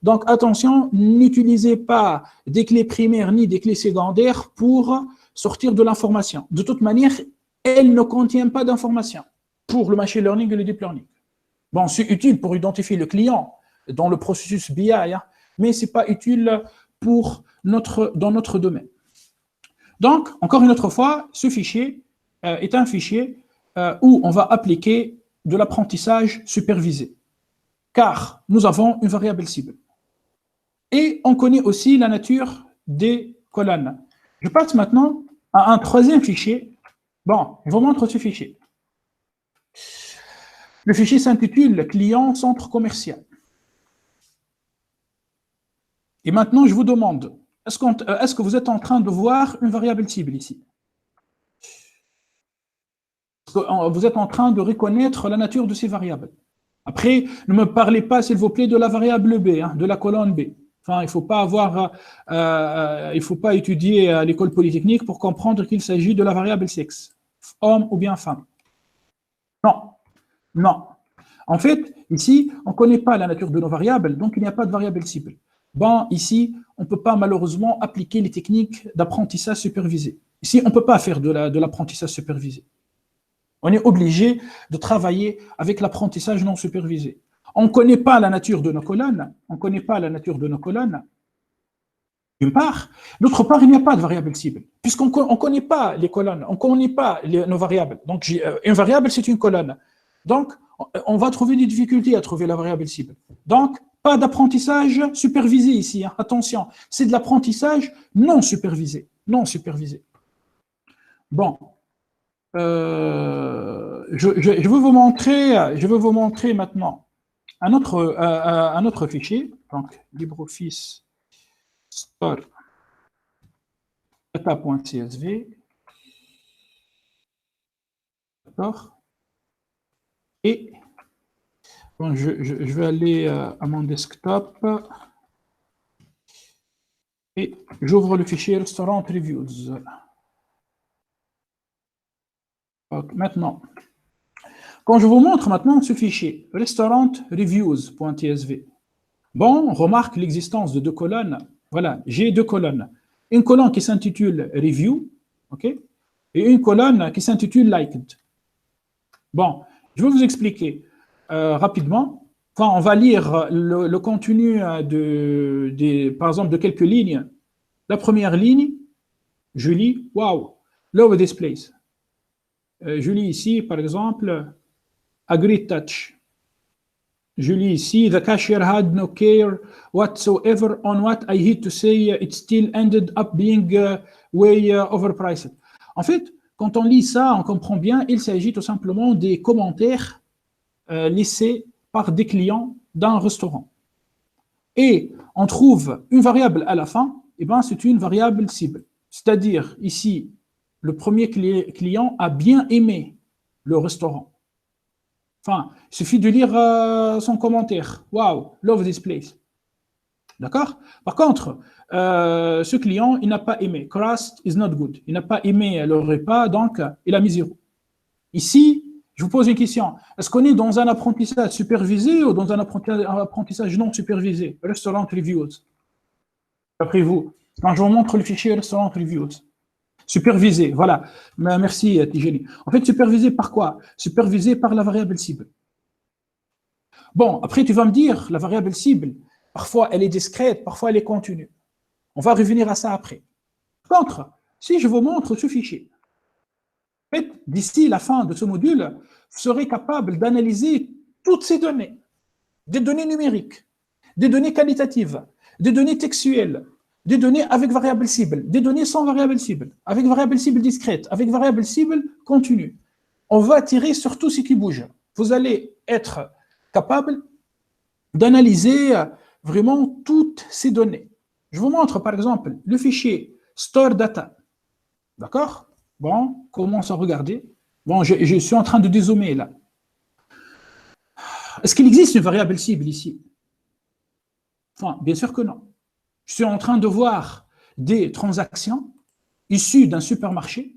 Donc attention, n'utilisez pas des clés primaires ni des clés secondaires pour sortir de l'information. De toute manière, elles ne contiennent pas d'information pour le machine learning et le deep learning. Bon, c'est utile pour identifier le client dans le processus BI, hein, mais ce n'est pas utile dans notre domaine. Donc, encore une autre fois, ce fichier est un fichier où on va appliquer de l'apprentissage supervisé, car nous avons une variable cible. Et on connaît aussi la nature des colonnes. Je passe maintenant à un troisième fichier. Bon, je vous montre ce fichier. Le fichier s'intitule Client Centre Commercial. Et maintenant, je vous demande, est-ce que vous êtes en train de voir une variable cible ici? Vous êtes en train de reconnaître la nature de ces variables. Après, ne me parlez pas, s'il vous plaît, de la variable B, hein, de la colonne B. Enfin, il ne faut pas étudier à l'école polytechnique pour comprendre qu'il s'agit de la variable sexe, homme ou bien femme. Non. En fait, ici, on ne connaît pas la nature de nos variables, donc il n'y a pas de variable cible. Bon, ici, on ne peut pas malheureusement appliquer les techniques d'apprentissage supervisé. Ici, on ne peut pas faire de l'apprentissage supervisé. On est obligé de travailler avec l'apprentissage non supervisé. On ne connaît pas la nature de nos colonnes. D'une part. D'autre part, il n'y a pas de variable cible. Puisqu'on ne connaît pas les colonnes, on ne connaît pas nos variables. Donc, une variable, c'est une colonne. Donc, on va trouver des difficultés à trouver la variable cible. Donc, pas d'apprentissage supervisé ici. Hein. Attention, c'est de l'apprentissage non supervisé. Bon. Je veux vous montrer maintenant un autre fichier, donc LibreOffice Store data.csv. D'accord. Et bon, je vais aller à mon desktop et j'ouvre le fichier Restaurant Reviews. Donc, maintenant, quand je vous montre maintenant ce fichier, restaurantreviews.tsv, bon, on remarque l'existence de deux colonnes. Voilà, j'ai deux colonnes. Une colonne qui s'intitule Review, ok, et une colonne qui s'intitule Liked. Bon, je vais vous expliquer rapidement. Quand on va lire le contenu, par exemple, de quelques lignes, la première ligne, je lis, wow, love this place. Je lis ici, par exemple, a great touch. Je lis ici, the cashier had no care whatsoever on what I hate to say, it still ended up being way overpriced. En fait, quand on lit ça, on comprend bien, il s'agit tout simplement des commentaires laissés par des clients d'un restaurant. Et on trouve une variable à la fin, et ben c'est une variable cible. C'est-à-dire, ici, le premier client a bien aimé le restaurant. Enfin, il suffit de lire son commentaire. Wow, love this place. D'accord? Par contre, ce client, il n'a pas aimé. Crust is not good. Il n'a pas aimé le repas, donc il a mis 0. Ici, Je vous pose une question. Est-ce qu'on est dans un apprentissage supervisé ou dans un apprentissage non supervisé? Restaurant reviews. D'après vous, quand je vous montre le fichier restaurant reviews. Supervisé, voilà. Merci, Tijani. En fait, supervisé par quoi? Supervisé par la variable cible. Bon, après, tu vas me dire, la variable cible, parfois elle est discrète, parfois elle est continue. On va revenir à ça après. Par contre, si je vous montre ce fichier, en fait, d'ici la fin de ce module, vous serez capable d'analyser toutes ces données, des données numériques, des données qualitatives, des données textuelles, des données avec variable cible, des données sans variable cible, avec variable cible discrète, avec variable cible continue. On va tirer sur tout ce qui bouge. Vous allez être capable d'analyser vraiment toutes ces données. Je vous montre par exemple le fichier store data. D'accord? Bon, commence à regarder. Bon, je suis en train de dézoomer là. Est-ce qu'il existe une variable cible ici? Enfin, bien sûr que non. Je suis en train de voir des transactions issues d'un supermarché,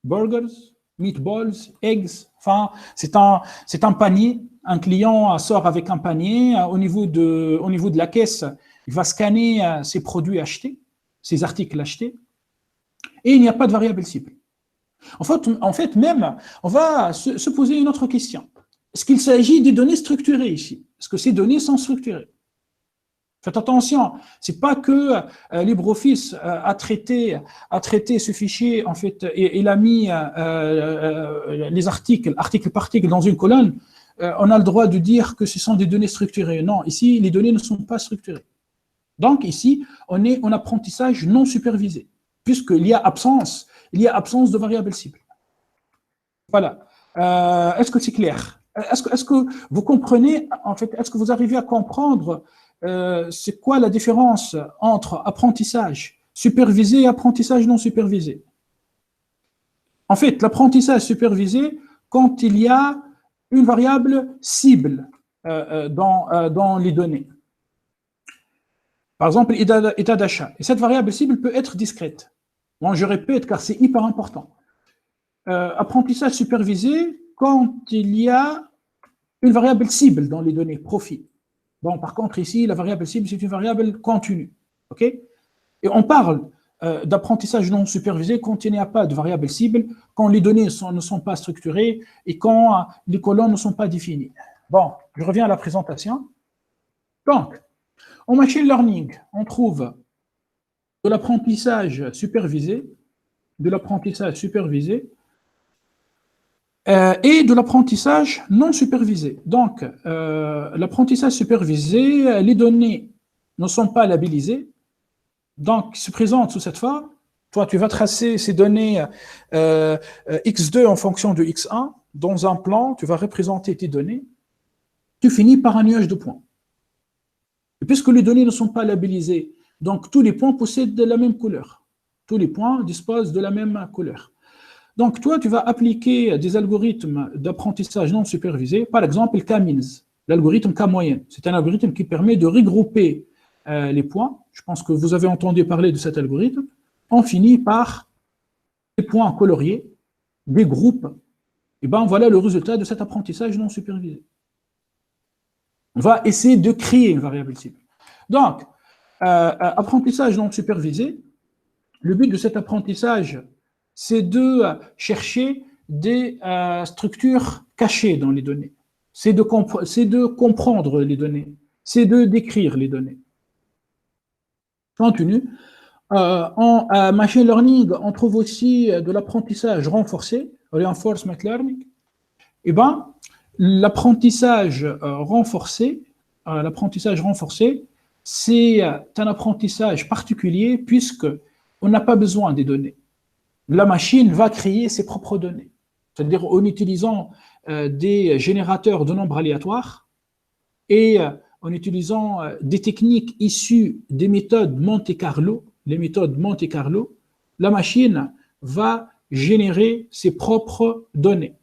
burgers, meatballs, eggs, enfin, c'est un panier. Un client sort avec un panier, au niveau de la caisse, il va scanner ses produits achetés, ses articles achetés, et il n'y a pas de variable cible. En fait, même, on va se poser une autre question. Est-ce qu'il s'agit des données structurées ici? Est-ce que ces données sont structurées? Faites attention, c'est pas que LibreOffice a traité ce fichier, en fait, et il a mis les articles par article dans une colonne. On a le droit de dire que ce sont des données structurées. Non, ici, les données ne sont pas structurées. Donc, ici, on est en apprentissage non supervisé, puisqu'il y a absence de variable cible. Voilà. Est-ce que c'est clair? Est-ce que vous comprenez, en fait, est-ce que vous arrivez à comprendre c'est quoi la différence entre apprentissage supervisé et apprentissage non supervisé? En fait, l'apprentissage supervisé, quand il y a une variable cible dans les données. Par exemple, état d'achat. Et cette variable cible peut être discrète. Bon, je répète car c'est hyper important. Apprentissage supervisé, quand il y a une variable cible dans les données, profit. Bon, par contre, ici, la variable cible, c'est une variable continue. OK? Et on parle d'apprentissage non supervisé quand il n'y a pas de variable cible, quand les données ne sont pas structurées et quand les colonnes ne sont pas définies. Bon, je reviens à la présentation. Donc, en machine learning, on trouve de l'apprentissage supervisé, et de l'apprentissage non supervisé. Donc, l'apprentissage supervisé, les données ne sont pas labellisées, donc se présente sous cette forme. Toi, tu vas tracer ces données x2 en fonction de x1. Dans un plan, tu vas représenter tes données. Tu finis par un nuage de points. Et puisque les données ne sont pas labellisées, donc tous les points possèdent la même couleur. Tous les points disposent de la même couleur. Donc, toi, tu vas appliquer des algorithmes d'apprentissage non supervisé, par exemple, K-means, l'algorithme K-moyenne. C'est un algorithme qui permet de regrouper les points. Je pense que vous avez entendu parler de cet algorithme. On finit par des points coloriés, des groupes. Et bien, voilà le résultat de cet apprentissage non supervisé. On va essayer de créer une variable cible. Donc, apprentissage non supervisé, le but de cet apprentissage, c'est de chercher des structures cachées dans les données. C'est de comprendre les données. C'est de décrire les données. Continue. En machine learning, on trouve aussi de l'apprentissage renforcé, reinforcement learning. Eh bien, l'apprentissage renforcé, c'est un apprentissage particulier puisque on n'a pas besoin des données. La machine va créer ses propres données, c'est-à-dire en utilisant des générateurs de nombres aléatoires et en utilisant des techniques issues des méthodes Monte Carlo, les méthodes Monte Carlo, la machine va générer ses propres données.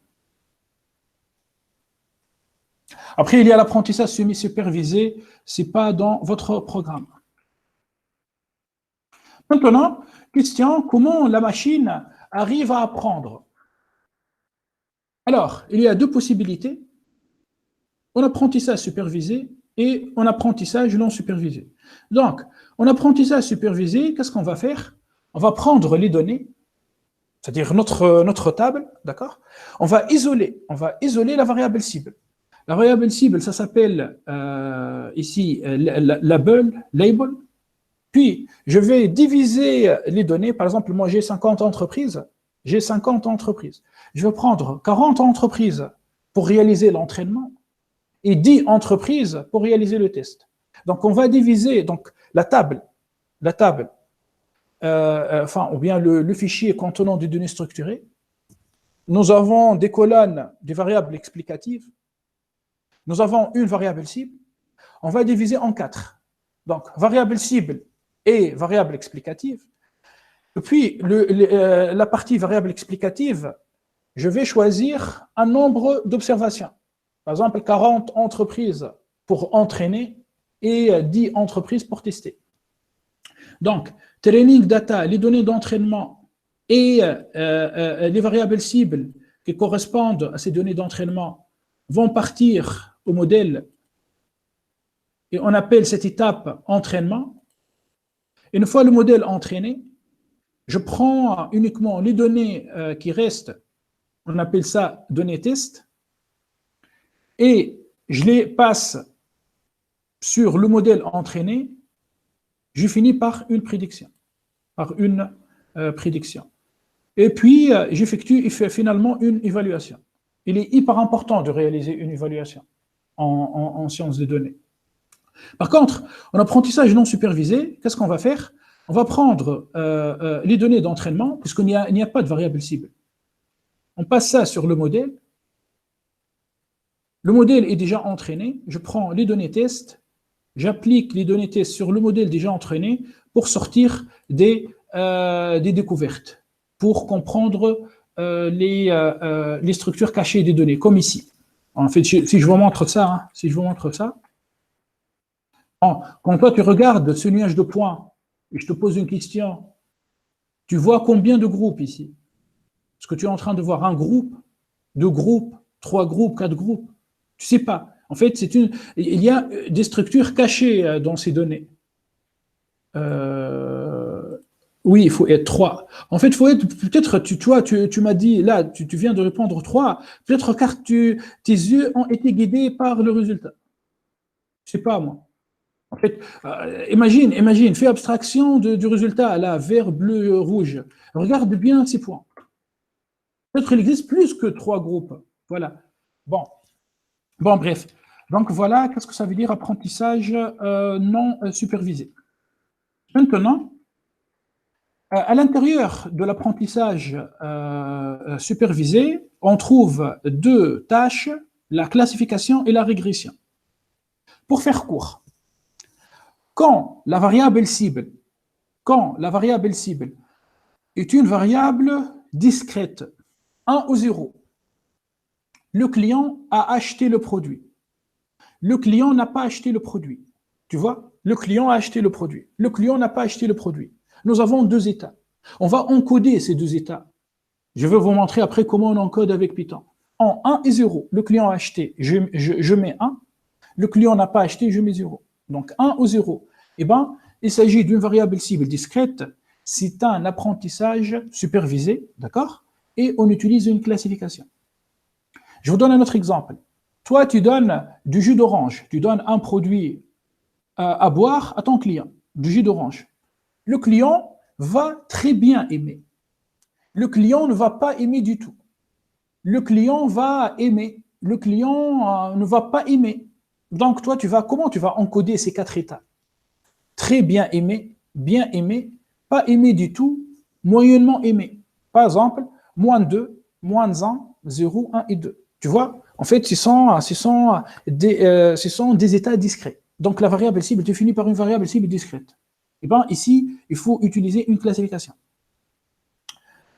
Après, il y a l'apprentissage semi-supervisé, ce n'est pas dans votre programme. Maintenant, question, comment la machine arrive à apprendre? Alors, il y a deux possibilités, en apprentissage supervisé et en apprentissage non supervisé. Donc, en apprentissage supervisé, qu'est-ce qu'on va faire? On va prendre les données, c'est-à-dire notre table, d'accord? On va isoler la variable cible. La variable cible, ça s'appelle ici label. Puis, je vais diviser les données. Par exemple, moi, j'ai 50 entreprises. J'ai 50 entreprises. Je vais prendre 40 entreprises pour réaliser l'entraînement et 10 entreprises pour réaliser le test. Donc, on va diviser donc, la table, ou bien le fichier contenant des données structurées. Nous avons des colonnes, des variables explicatives. Nous avons une variable cible. On va diviser en 4. Donc, variable cible et variable explicative. Et puis, la partie variable explicative, je vais choisir un nombre d'observations. Par exemple, 40 entreprises pour entraîner et 10 entreprises pour tester. Donc, training data, les données d'entraînement et les variables cibles qui correspondent à ces données d'entraînement vont partir au modèle et on appelle cette étape entraînement. Une fois le modèle entraîné, je prends uniquement les données qui restent, on appelle ça données test, et je les passe sur le modèle entraîné, je finis par une prédiction. Et puis, j'effectue finalement une évaluation. Il est hyper important de réaliser une évaluation en sciences des données. Par contre, en apprentissage non supervisé, qu'est-ce qu'on va faire? On va prendre les données d'entraînement, puisqu'il n'y a pas de variable cible. On passe ça sur le modèle. Le modèle est déjà entraîné. Je prends les données tests, j'applique les données tests sur le modèle déjà entraîné pour sortir des découvertes, pour comprendre les structures cachées des données, comme ici. En fait, si je vous montre ça, quand toi tu regardes ce nuage de points et je te pose une question, tu vois combien de groupes ici? Est-ce que tu es en train de voir un groupe, deux groupes, trois groupes, quatre groupes? Tu ne sais pas. En fait, il y a des structures cachées dans ces données. Oui, il faut être 3. En fait, il faut être, peut-être, tu m'as dit, là, tu viens de répondre 3. Peut-être car tes yeux ont été guidés par le résultat. Je ne sais pas, moi. En fait, imagine, fais abstraction du résultat, là, vert, bleu, rouge. Regarde bien ces points. Peut-être qu'il existe plus que 3 groupes. Voilà. Bon, bref. Donc, voilà, qu'est-ce que ça veut dire apprentissage non supervisé. Maintenant, à l'intérieur de l'apprentissage supervisé, on trouve 2 tâches, la classification et la régression. Pour faire court, quand la variable cible est une variable discrète, 1 ou 0, le client a acheté le produit. Le client n'a pas acheté le produit. Tu vois? Le client a acheté le produit. Le client n'a pas acheté le produit. Nous avons 2 états. On va encoder ces 2 états. Je vais vous montrer après comment on encode avec Python. En 1 et 0, le client a acheté, je mets 1. Le client n'a pas acheté, je mets 0. Donc 1 ou 0. Eh bien, il s'agit d'une variable cible discrète. C'est un apprentissage supervisé, d'accord? Et on utilise une classification. Je vous donne un autre exemple. Toi, tu donnes du jus d'orange. Tu donnes un produit à boire à ton client, du jus d'orange. Le client va très bien aimer. Le client ne va pas aimer du tout. Le client va aimer. Le client ne va pas aimer. Donc, toi, comment tu vas encoder ces 4 états? Très bien aimé, pas aimé du tout, moyennement aimé. Par exemple, -2, -1, 0, 1 et 2. Tu vois? En fait, ce sont des états discrets. Donc, la variable cible est définie par une variable cible discrète. Et bien, ici, il faut utiliser une classification.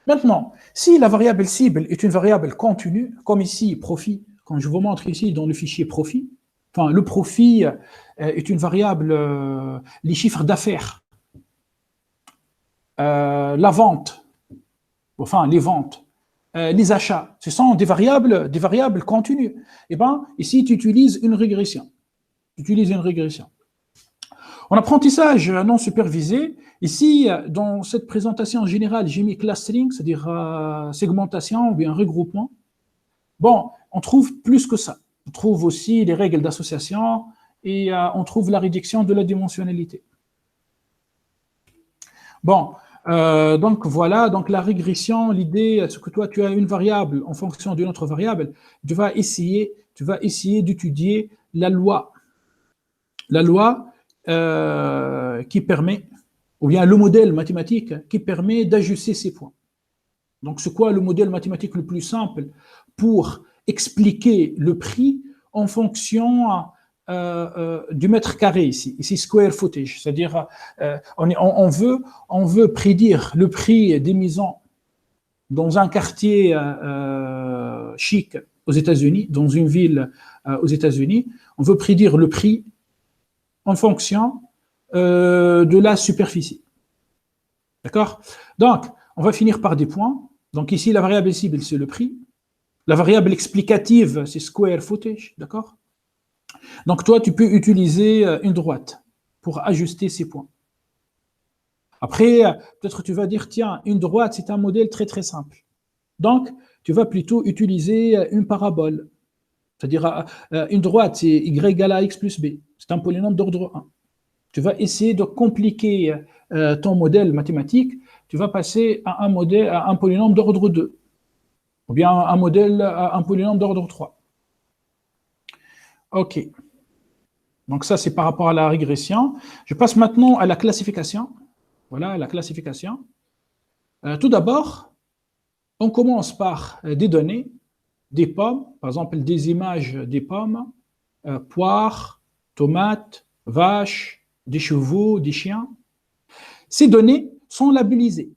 Maintenant, si la variable cible est une variable continue, comme ici, profit, quand je vous montre ici dans le fichier profit, enfin, le profit est une variable, les chiffres d'affaires, la vente, enfin, les ventes, les achats. Ce sont des variables continues. Et bien, ici, tu utilises une régression. En apprentissage non supervisé, ici, dans cette présentation générale, j'ai mis clustering, c'est-à-dire segmentation ou bien regroupement. Bon, on trouve plus que ça. On trouve aussi les règles d'association et on trouve la réduction de la dimensionnalité. Bon, donc voilà, donc la régression, l'idée, c'est que toi, tu as une variable en fonction d'une autre variable, tu vas essayer d'étudier la loi qui permet, ou bien le modèle mathématique qui permet d'ajuster ces points. Donc, c'est quoi le modèle mathématique le plus simple pour expliquer le prix en fonction du mètre carré ici square footage, c'est-à-dire on veut prédire le prix des maisons dans un quartier chic aux États-Unis, dans une ville aux États-Unis, on veut prédire le prix en fonction de la superficie. D'accord? Donc, on va finir par des points. Donc ici, la variable cible, c'est le prix. La variable explicative, c'est square footage. D'accord? Donc toi, tu peux utiliser une droite pour ajuster ces points. Après, peut-être tu vas dire, tiens, une droite, c'est un modèle très très simple. Donc, tu vas plutôt utiliser une parabole. C'est-à-dire, une droite, c'est y égale à x plus b. C'est un polynôme d'ordre 1. Tu vas essayer de compliquer ton modèle mathématique. Tu vas passer à un polynôme d'ordre 2. Ou bien un polynôme d'ordre 3. OK. Donc ça, c'est par rapport à la régression. Je passe maintenant à la classification. Voilà, la classification. Tout d'abord, on commence par des données, des pommes, par exemple des images des pommes, poires, tomates, vaches, des chevaux, des chiens. Ces données sont labellisées.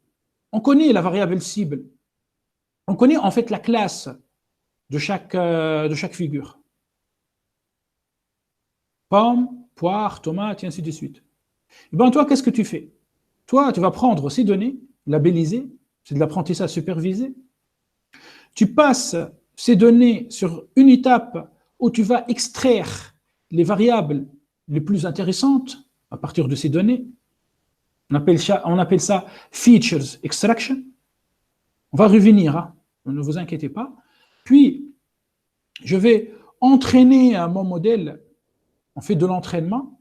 On connaît la variable cible. On connaît en fait la classe de chaque figure. Pommes, poires, tomates, et ainsi de suite. Et bien toi, qu'est-ce que tu fais? Toi, tu vas prendre ces données, labellisées, c'est de l'apprentissage supervisé. Tu passes ces données sur une étape où tu vas extraire les variables les plus intéressantes à partir de ces données. On appelle ça features extraction. On va revenir, hein, ne vous inquiétez pas. Puis, je vais entraîner mon modèle. On fait de l'entraînement.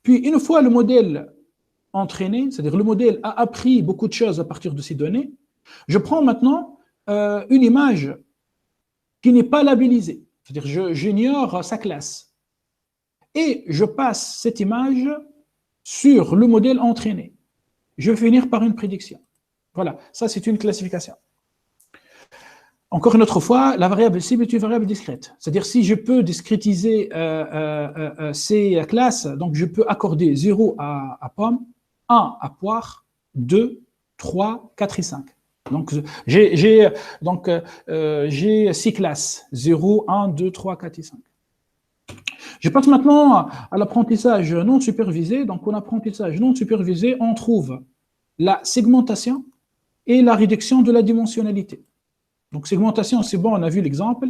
Puis, une fois le modèle entraîné, c'est-à-dire le modèle a appris beaucoup de choses à partir de ces données, je prends maintenant une image qui n'est pas labellisée. C'est-à-dire j'ignore sa classe. Et je passe cette image sur le modèle entraîné. Je vais finir par une prédiction. Voilà, ça c'est une classification. Encore une autre fois, la variable cible est une variable discrète. C'est-à-dire si je peux discrétiser ces classes, donc je peux accorder 0 à pomme, 1 à poire, 2, 3, 4 et 5. Donc j'ai 6 classes, 0, 1, 2, 3, 4 et 5. Je passe maintenant à l'apprentissage non supervisé. Donc en apprentissage non supervisé, on trouve la segmentation et la réduction de la dimensionnalité. Donc, segmentation, c'est bon, on a vu l'exemple.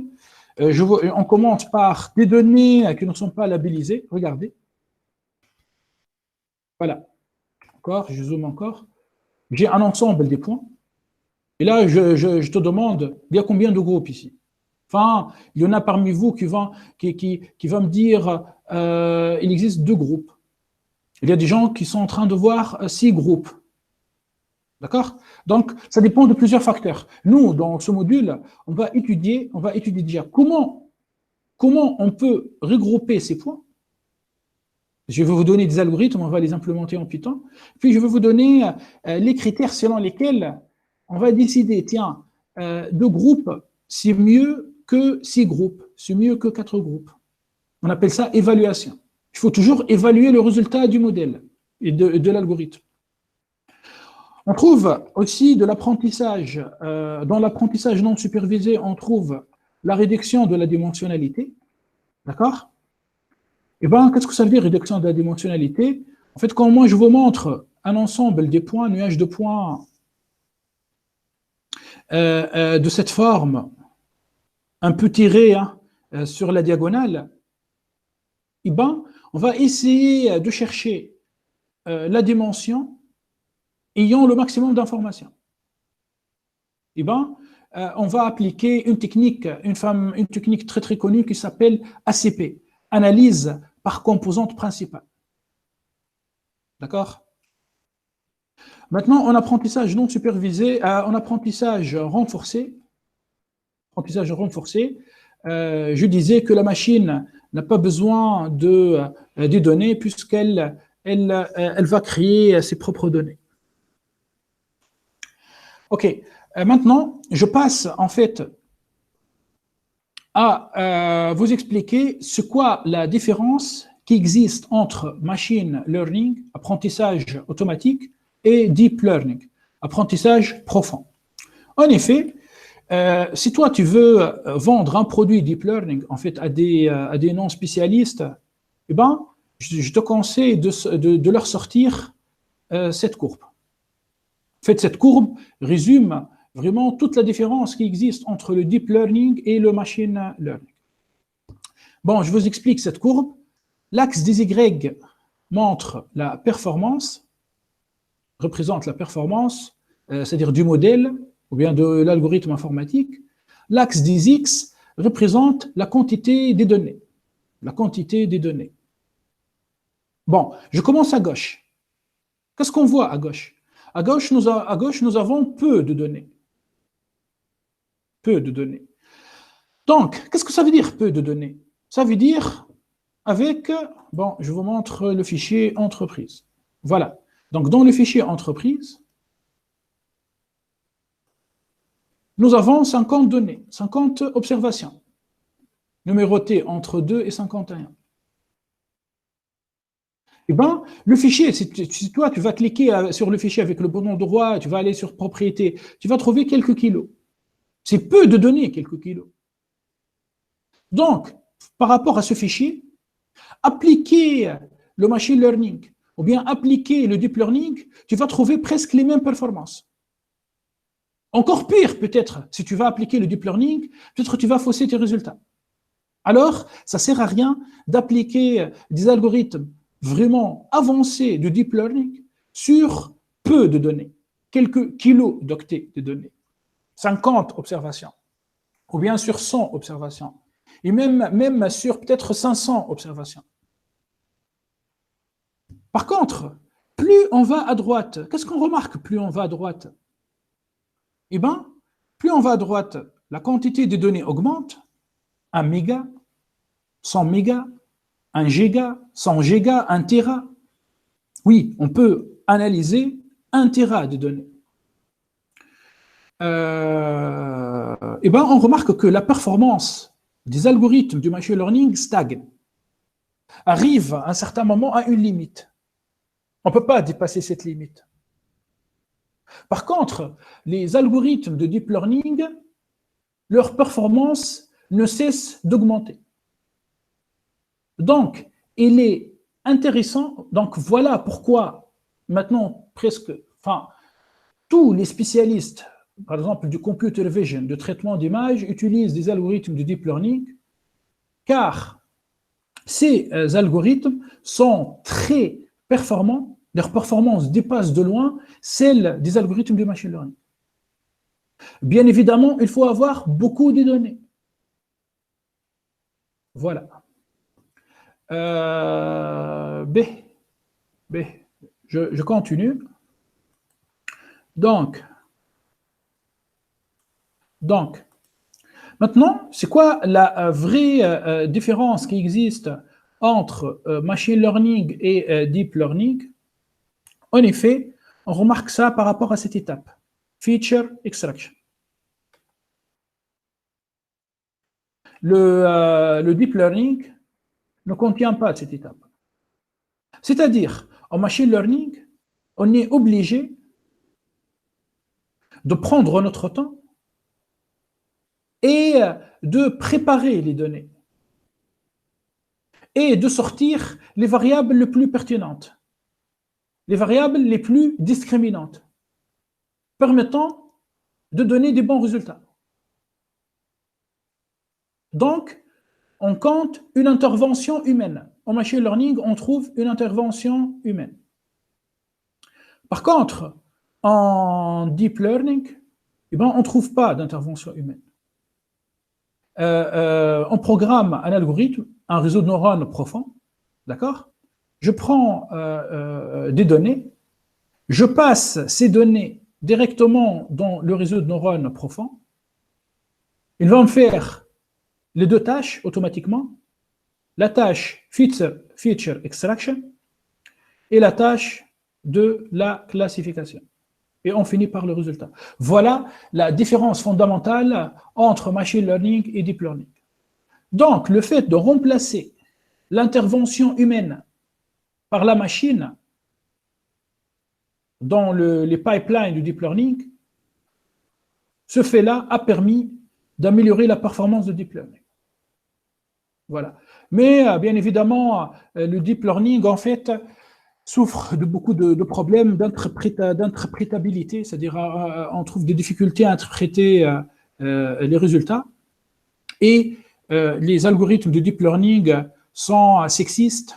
On commence par des données qui ne sont pas labellisées. Regardez. Voilà. Encore, je zoome encore. J'ai un ensemble des points. Et là, je te demande, il y a combien de groupes ici? Enfin, il y en a parmi vous qui va me dire, il existe 2 groupes. Il y a des gens qui sont en train de voir 6 groupes. D'accord? Donc, ça dépend de plusieurs facteurs. Nous, dans ce module, on va étudier déjà comment on peut regrouper ces points. Je vais vous donner des algorithmes, on va les implémenter en Python. Puis, je vais vous donner les critères selon lesquels on va décider, tiens, 2 groupes, c'est mieux que 6 groupes, c'est mieux que 4 groupes. On appelle ça évaluation. Il faut toujours évaluer le résultat du modèle et de l'algorithme. On trouve aussi de l'apprentissage, dans l'apprentissage non supervisé, on trouve la réduction de la dimensionnalité. D'accord? Et bien, qu'est-ce que ça veut dire réduction de la dimensionnalité? En fait, quand moi je vous montre un ensemble des points, nuage de points, de cette forme, un peu tirée hein, sur la diagonale, eh ben, on va essayer de chercher la dimension ayant le maximum d'informations. Eh ben, on va appliquer une technique, une technique très très connue qui s'appelle ACP, analyse par composante principale. D'accord? Maintenant, en apprentissage non supervisé, en apprentissage renforcé, je disais que la machine n'a pas besoin des données puisqu'elle va créer ses propres données. OK. Maintenant, je passe en fait à vous expliquer ce qu'est la différence qui existe entre machine learning, apprentissage automatique, et deep learning, apprentissage profond. En effet, si toi tu veux vendre un produit deep learning en fait à des non-spécialistes, eh ben, je te conseille de leur sortir cette courbe. En fait, cette courbe résume vraiment toute la différence qui existe entre le deep learning et le machine learning. Bon, je vous explique cette courbe. L'axe des Y montre la performance, représente la performance, c'est-à-dire du modèle ou bien de l'algorithme informatique. L'axe des X représente la quantité des données. La quantité des données. Bon, je commence à gauche. Qu'est-ce qu'on voit à gauche? À gauche, nous avons peu de données. Peu de données. Donc, qu'est-ce que ça veut dire peu de données? Ça veut dire avec, bon, je vous montre le fichier entreprise. Voilà. Donc, dans le fichier entreprise, nous avons 50 données, 50 observations, numérotées entre 2 et 51. Eh bien, le fichier, si toi, tu vas cliquer sur le fichier avec le bouton droit, tu vas aller sur propriété, tu vas trouver quelques kilos. C'est peu de données, quelques kilos. Donc, par rapport à ce fichier, appliquer le machine learning ou bien appliquer le deep learning, tu vas trouver presque les mêmes performances. Encore pire, peut-être, si tu vas appliquer le deep learning, peut-être tu vas fausser tes résultats. Alors, ça ne sert à rien d'appliquer des algorithmes vraiment avancés de deep learning sur peu de données, quelques kilos d'octets de données, 50 observations, ou bien sur 100 observations, et même sur peut-être 500 observations. Par contre, plus on va à droite, qu'est-ce qu'on remarque plus on va à droite? Eh bien, plus on va à droite, la quantité de données augmente, 1 méga, 100 mégas, 1 giga, 100 gigas, 1 téra. Oui, on peut analyser 1 téra de données. Eh bien, on remarque que la performance des algorithmes du machine learning stagne, arrive à un certain moment à une limite. On ne peut pas dépasser cette limite. Par contre, les algorithmes de deep learning, leur performance ne cesse d'augmenter. Donc, il est intéressant, donc voilà pourquoi maintenant tous les spécialistes, par exemple du computer vision, de traitement d'images, utilisent des algorithmes de deep learning, car ces algorithmes sont très performants, leur performance dépasse de loin celle des algorithmes de machine learning. Bien évidemment, il faut avoir beaucoup de données. Voilà. Je continue. Donc, maintenant, c'est quoi la vraie différence qui existe entre machine learning et deep learning? En effet, on remarque ça par rapport à cette étape, feature extraction. Le deep learning ne contient pas cette étape. C'est-à-dire, en machine learning, on est obligé de prendre notre temps et de préparer les données et de sortir les variables les plus pertinentes, les variables les plus discriminantes, permettant de donner des bons résultats. Donc, on compte une intervention humaine. En machine learning, on trouve une intervention humaine. Par contre, en deep learning, eh ben, on ne trouve pas d'intervention humaine. On programme un algorithme, un réseau de neurones profond, d'accord? Je prends des données, je passe ces données directement dans le réseau de neurones profond. Il va me faire les deux tâches automatiquement, la tâche feature extraction et la tâche de la classification. Et on finit par le résultat. Voilà la différence fondamentale entre machine learning et deep learning. Donc, le fait de remplacer l'intervention humaine par la machine dans les pipelines du deep learning, ce fait-là a permis d'améliorer la performance de deep learning. Voilà. Mais bien évidemment, le deep learning, en fait, souffre de beaucoup de problèmes d'interprétabilité, c'est-à-dire on trouve des difficultés à interpréter les résultats. Et les algorithmes de deep learning sont sexistes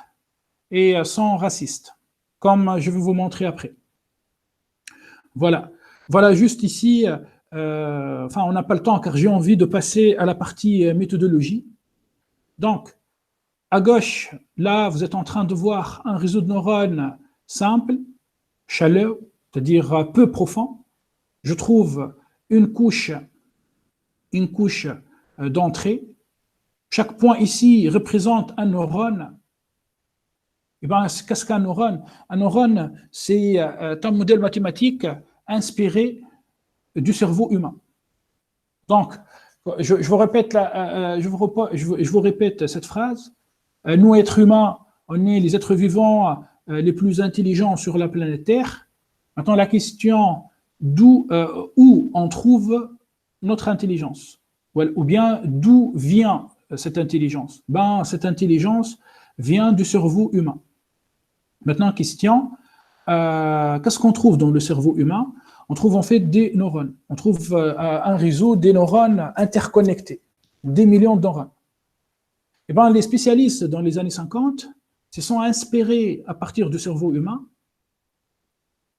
et sont racistes, comme je vais vous montrer après. Voilà. Voilà juste ici, enfin on n'a pas le temps car j'ai envie de passer à la partie méthodologie. Donc, à gauche, là, vous êtes en train de voir un réseau de neurones simple, shallow, c'est-à-dire peu profond. Je trouve une couche d'entrée. Chaque point ici représente un neurone. Et bien, qu'est-ce qu'un neurone? Un neurone, c'est un modèle mathématique inspiré du cerveau humain. Donc, je vous répète, je vous répète cette phrase. Nous, êtres humains, on est les êtres vivants les plus intelligents sur la planète Terre. Maintenant, la question où on trouve notre intelligence, ou bien d'où vient cette intelligence? Ben, cette intelligence vient du cerveau humain. Maintenant, question, qu'est-ce qu'on trouve dans le cerveau humain? On trouve en fait des neurones. On trouve un réseau des neurones interconnectés, des millions de neurones. Eh bien, les spécialistes, dans les années 50, se sont inspirés à partir du cerveau humain,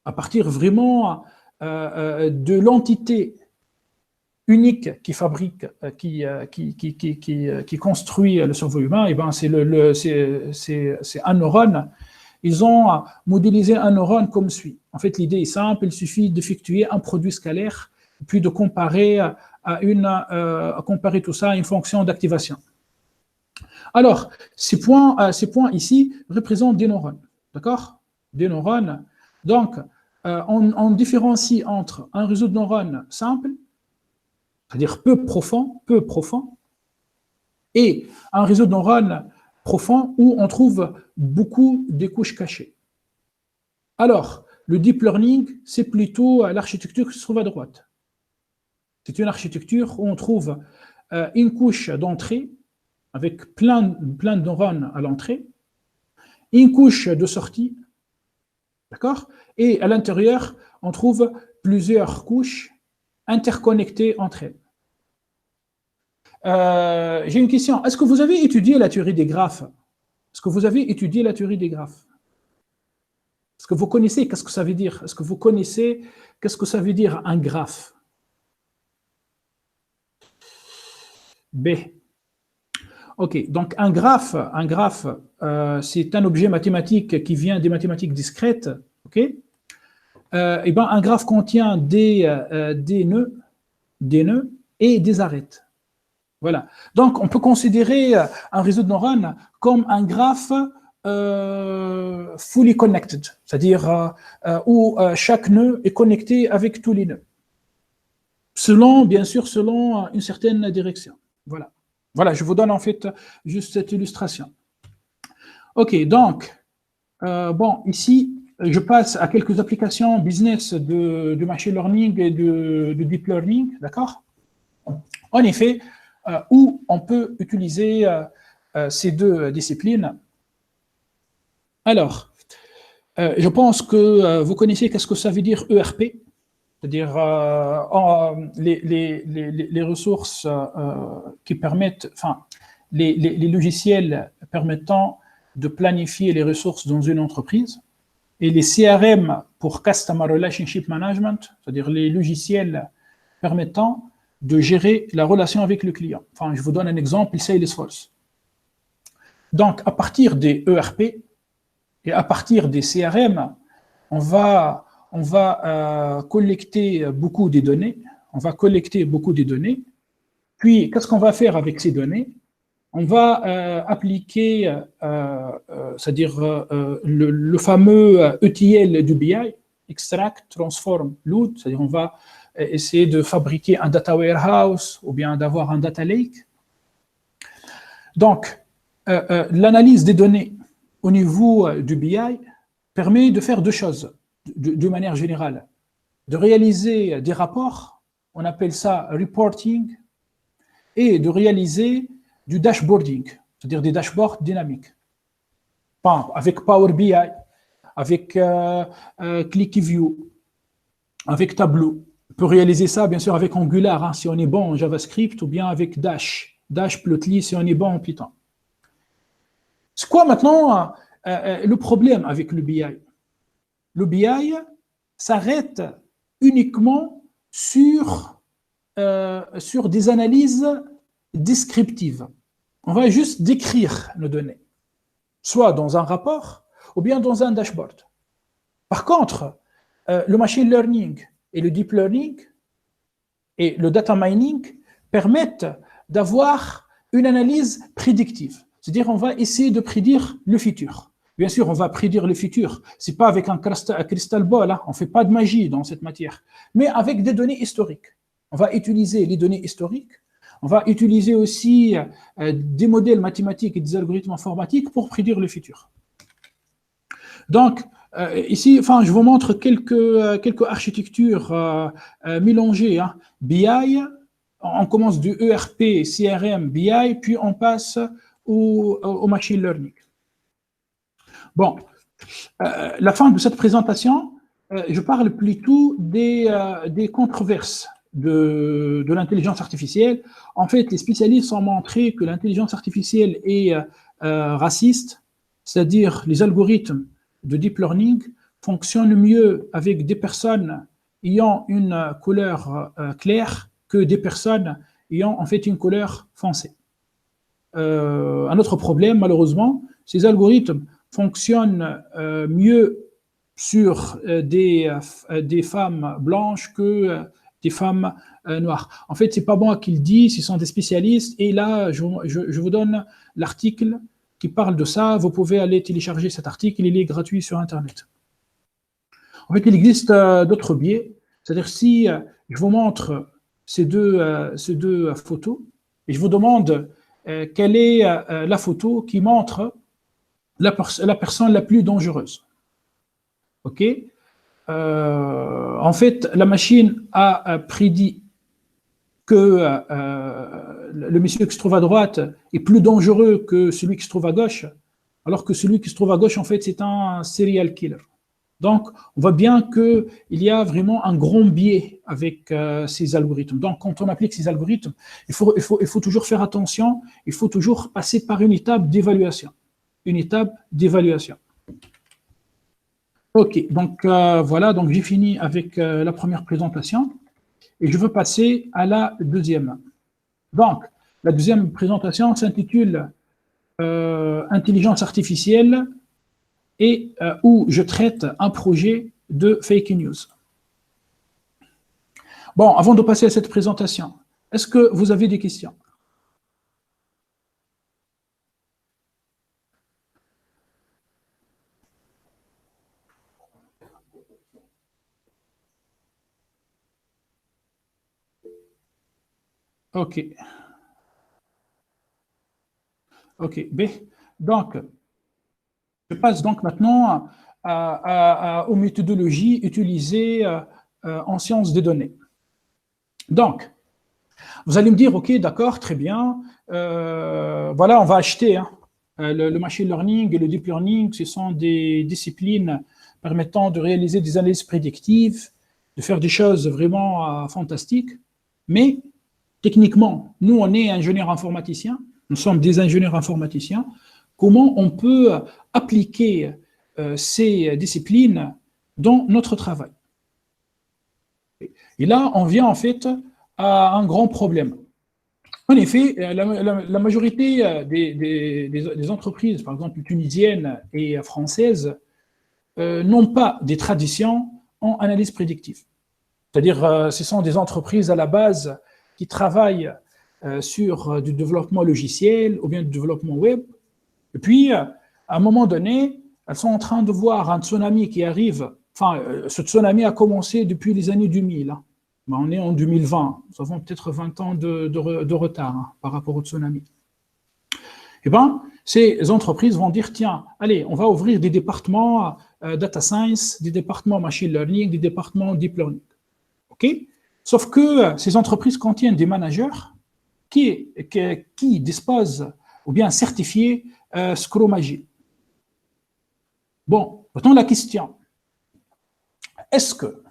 à partir vraiment de l'entité unique qui fabrique, qui construit le cerveau humain. Eh bien, c'est un neurone. Ils ont modélisé un neurone comme suit. En fait, l'idée est simple, il suffit d'effectuer un produit scalaire, puis de comparer, comparer tout ça à une fonction d'activation. Alors, ces points ici représentent des neurones, d'accord? Des neurones. Donc, on différencie entre un réseau de neurones simple, c'est-à-dire peu profond, et un réseau de neurones profond où on trouve beaucoup de couches cachées. Alors, le deep learning, c'est plutôt l'architecture qui se trouve à droite. C'est une architecture où on trouve une couche d'entrée, avec plein de neurones à l'entrée, une couche de sortie, d'accord? Et à l'intérieur, on trouve plusieurs couches interconnectées entre elles. J'ai une question. Est-ce que vous avez étudié la théorie des graphes? Est-ce que vous avez étudié la théorie des graphes? Est-ce que vous connaissez qu'est-ce que ça veut dire? Est-ce que vous connaissez qu'est-ce que ça veut dire un graphe? B. Ok, donc un graphe, c'est un objet mathématique qui vient des mathématiques discrètes. Ok, et ben un graphe contient des nœuds et des arêtes. Voilà. Donc on peut considérer un réseau de neurones comme un graphe fully connected, c'est-à-dire où chaque nœud est connecté avec tous les nœuds, bien sûr, selon une certaine direction. Voilà. Voilà, je vous donne en fait juste cette illustration. Ok, donc, bon, ici, je passe à quelques applications business de machine learning et de deep learning, d'accord? En effet, où on peut utiliser ces deux disciplines. Alors, je pense que vous connaissez qu'est-ce que ça veut dire ERP. c'est-à-dire les ressources qui permettent, enfin, les logiciels permettant de planifier les ressources dans une entreprise, et les CRM pour Customer Relationship Management, c'est-à-dire les logiciels permettant de gérer la relation avec le client. Enfin, je vous donne un exemple, Salesforce. Donc, à partir des ERP et à partir des CRM, on va collecter beaucoup de données. On va collecter beaucoup de données. Puis, qu'est-ce qu'on va faire avec ces données? On va appliquer, c'est-à-dire le fameux ETL du BI, Extract, Transform, Load, c'est-à-dire on va essayer de fabriquer un data warehouse ou bien d'avoir un data lake. Donc, l'analyse des données au niveau du BI permet de faire deux choses de manière générale. De réaliser des rapports, on appelle ça reporting, et de réaliser du dashboarding, c'est-à-dire des dashboards dynamiques. Avec Power BI, avec ClickView, avec Tableau. On peut réaliser ça, bien sûr, avec Angular, hein, si on est bon en JavaScript, ou bien avec Dash, Plotly, si on est bon en Python. C'est quoi maintenant le problème avec le BI? Le BI s'arrête uniquement sur des analyses descriptives. On va juste décrire nos données, soit dans un rapport ou bien dans un dashboard. Par contre, le machine learning et le deep learning et le data mining permettent d'avoir une analyse prédictive. C'est-à-dire on va essayer de prédire le futur. Bien sûr, on va prédire le futur. Ce n'est pas avec un crystal ball, hein. On ne fait pas de magie dans cette matière, mais avec des données historiques. On va utiliser les données historiques. On va utiliser aussi des modèles mathématiques et des algorithmes informatiques pour prédire le futur. Donc, ici, enfin, je vous montre quelques architectures mélangées. Hein. BI, on commence du ERP, CRM, BI, puis on passe au machine learning. Bon, la fin de cette présentation, je parle plutôt des controverses de l'intelligence artificielle. En fait, les spécialistes ont montré que l'intelligence artificielle est raciste, c'est-à-dire les algorithmes de deep learning fonctionnent mieux avec des personnes ayant une couleur claire que des personnes ayant en fait une couleur foncée. Un autre problème, malheureusement, ces algorithmes fonctionnent mieux sur des femmes blanches que des femmes noires. En fait, c'est pas moi qui le dis, ce sont des spécialistes. Et là, je vous donne l'article qui parle de ça. Vous pouvez aller télécharger cet article, il est gratuit sur Internet. En fait, il existe d'autres biais. C'est-à-dire, si je vous montre ces deux photos, et je vous demande quelle est la photo qui montre la personne la plus dangereuse. OK? En fait, la machine a prédit que le monsieur qui se trouve à droite est plus dangereux que celui qui se trouve à gauche, alors que celui qui se trouve à gauche, en fait, c'est un serial killer. Donc, on voit bien qu'il y a vraiment un grand biais avec ces algorithmes. Donc, quand on applique ces algorithmes, il faut toujours faire attention, il faut toujours passer par une étape d'évaluation. Une étape d'évaluation. OK, donc voilà, donc j'ai fini avec la première présentation et je veux passer à la deuxième. Donc, la deuxième présentation s'intitule Intelligence artificielle et où je traite un projet de fake news. Bon, avant de passer à cette présentation, est-ce que vous avez des questions? OK. OK. B. Donc, je passe donc maintenant aux méthodologies utilisées en sciences des données. Donc, vous allez me dire, OK, d'accord, très bien, voilà, on va acheter hein, le machine learning et le deep learning, ce sont des disciplines permettant de réaliser des analyses prédictives, de faire des choses vraiment fantastiques, mais techniquement, nous, on est ingénieurs informaticiens, nous sommes des ingénieurs informaticiens. Comment on peut appliquer ces disciplines dans notre travail? Et là, on vient en fait à un grand problème. En effet, la majorité des entreprises, par exemple tunisiennes et françaises, n'ont pas des traditions en analyse prédictive. C'est-à-dire, ce sont des entreprises à la base qui travaillent sur du développement logiciel ou bien du développement web. Et puis, à un moment donné, elles sont en train de voir un tsunami qui arrive. Enfin, ce tsunami a commencé depuis les années 2000. Hein. On est en 2020. Nous avons peut-être 20 ans de retard hein, par rapport au tsunami. Eh bien, ces entreprises vont dire, tiens, allez, on va ouvrir des départements data science, des départements machine learning, des départements deep learning. OK? Sauf que ces entreprises contiennent des managers qui disposent ou bien certifiés Scrum Agile. Bon, maintenant la question, est-ce que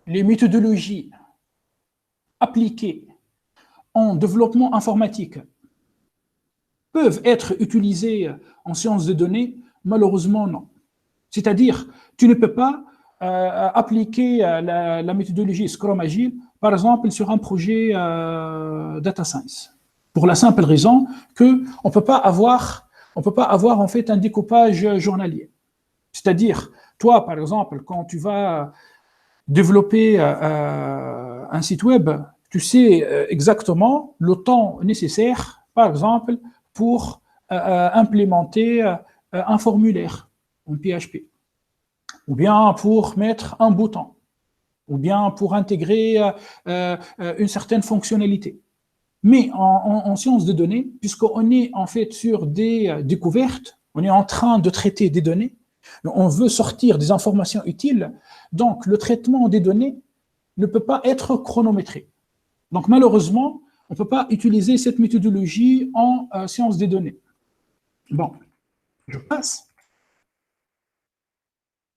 les méthodologies appliquées en développement informatique peuvent être utilisées en sciences de données? Malheureusement, non. C'est-à-dire, tu ne peux pas appliquer la méthodologie Scrum Agile, par exemple, sur un projet data science. Pour la simple raison qu'on ne peut pas avoir en fait un découpage journalier. C'est-à-dire, toi, par exemple, quand tu vas développer un site web, tu sais exactement le temps nécessaire, par exemple, pour implémenter un formulaire en PHP, ou bien pour mettre un bouton, ou bien pour intégrer une certaine fonctionnalité. Mais en sciences de données, puisqu'on est en fait sur des découvertes, on est en train de traiter des données, on veut sortir des informations utiles, donc le traitement des données ne peut pas être chronométré. Donc malheureusement, on ne peut pas utiliser cette méthodologie en sciences des données. Bon, je passe.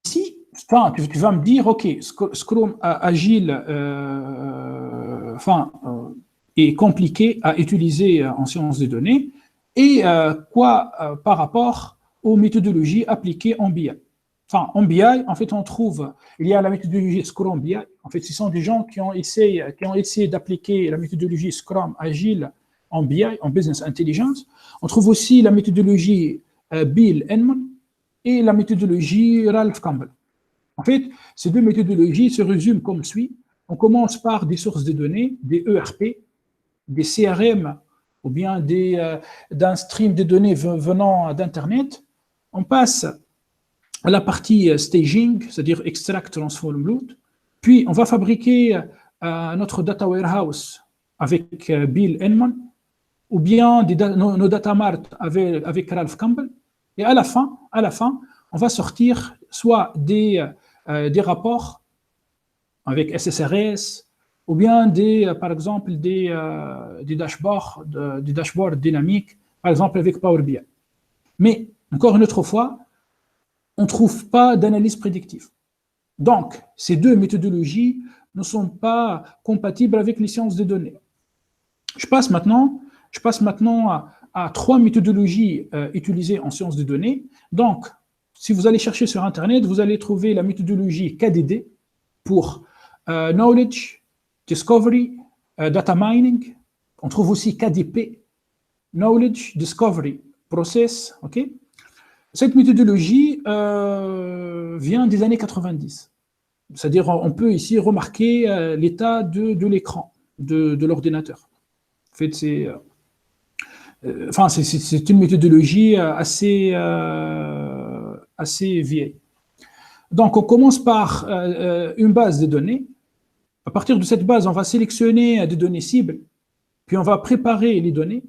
Ici, enfin, tu vas me dire, OK, Scrum Agile est compliqué à utiliser en sciences des données, et quoi par rapport aux méthodologies appliquées en BI. Enfin, en BI, en fait, il y a la méthodologie Scrum BI. En fait, ce sont des gens qui ont essayé d'appliquer la méthodologie Scrum Agile en BI, en Business Intelligence. On trouve aussi la méthodologie Bill Henman et la méthodologie Ralph Campbell. En fait, ces deux méthodologies se résument comme suit. On commence par des sources de données, des ERP, des CRM, ou bien d'un stream de données venant d'Internet. On passe à la partie staging, c'est-à-dire extract, transform, load. Puis, on va fabriquer notre data warehouse avec Bill Henman, ou bien nos data mart avec Ralph Campbell. Et à la fin, on va sortir soit des rapports avec SSRS, ou bien par exemple des dashboards dynamiques, par exemple avec Power BI. Mais, encore une autre fois, on ne trouve pas d'analyse prédictive. Donc, ces deux méthodologies ne sont pas compatibles avec les sciences des données. Je passe maintenant à trois méthodologies utilisées en sciences des données. Donc, si vous allez chercher sur Internet, vous allez trouver la méthodologie KDD pour Knowledge, Discovery, Data Mining. On trouve aussi KDP, Knowledge, Discovery, Process. Okay? Cette méthodologie vient des années 90. C'est-à-dire, on peut ici remarquer l'état de l'écran de l'ordinateur. En fait, c'est une méthodologie assez vieille. Donc, on commence par une base de données. À partir de cette base, on va sélectionner des données cibles, puis on va préparer les données,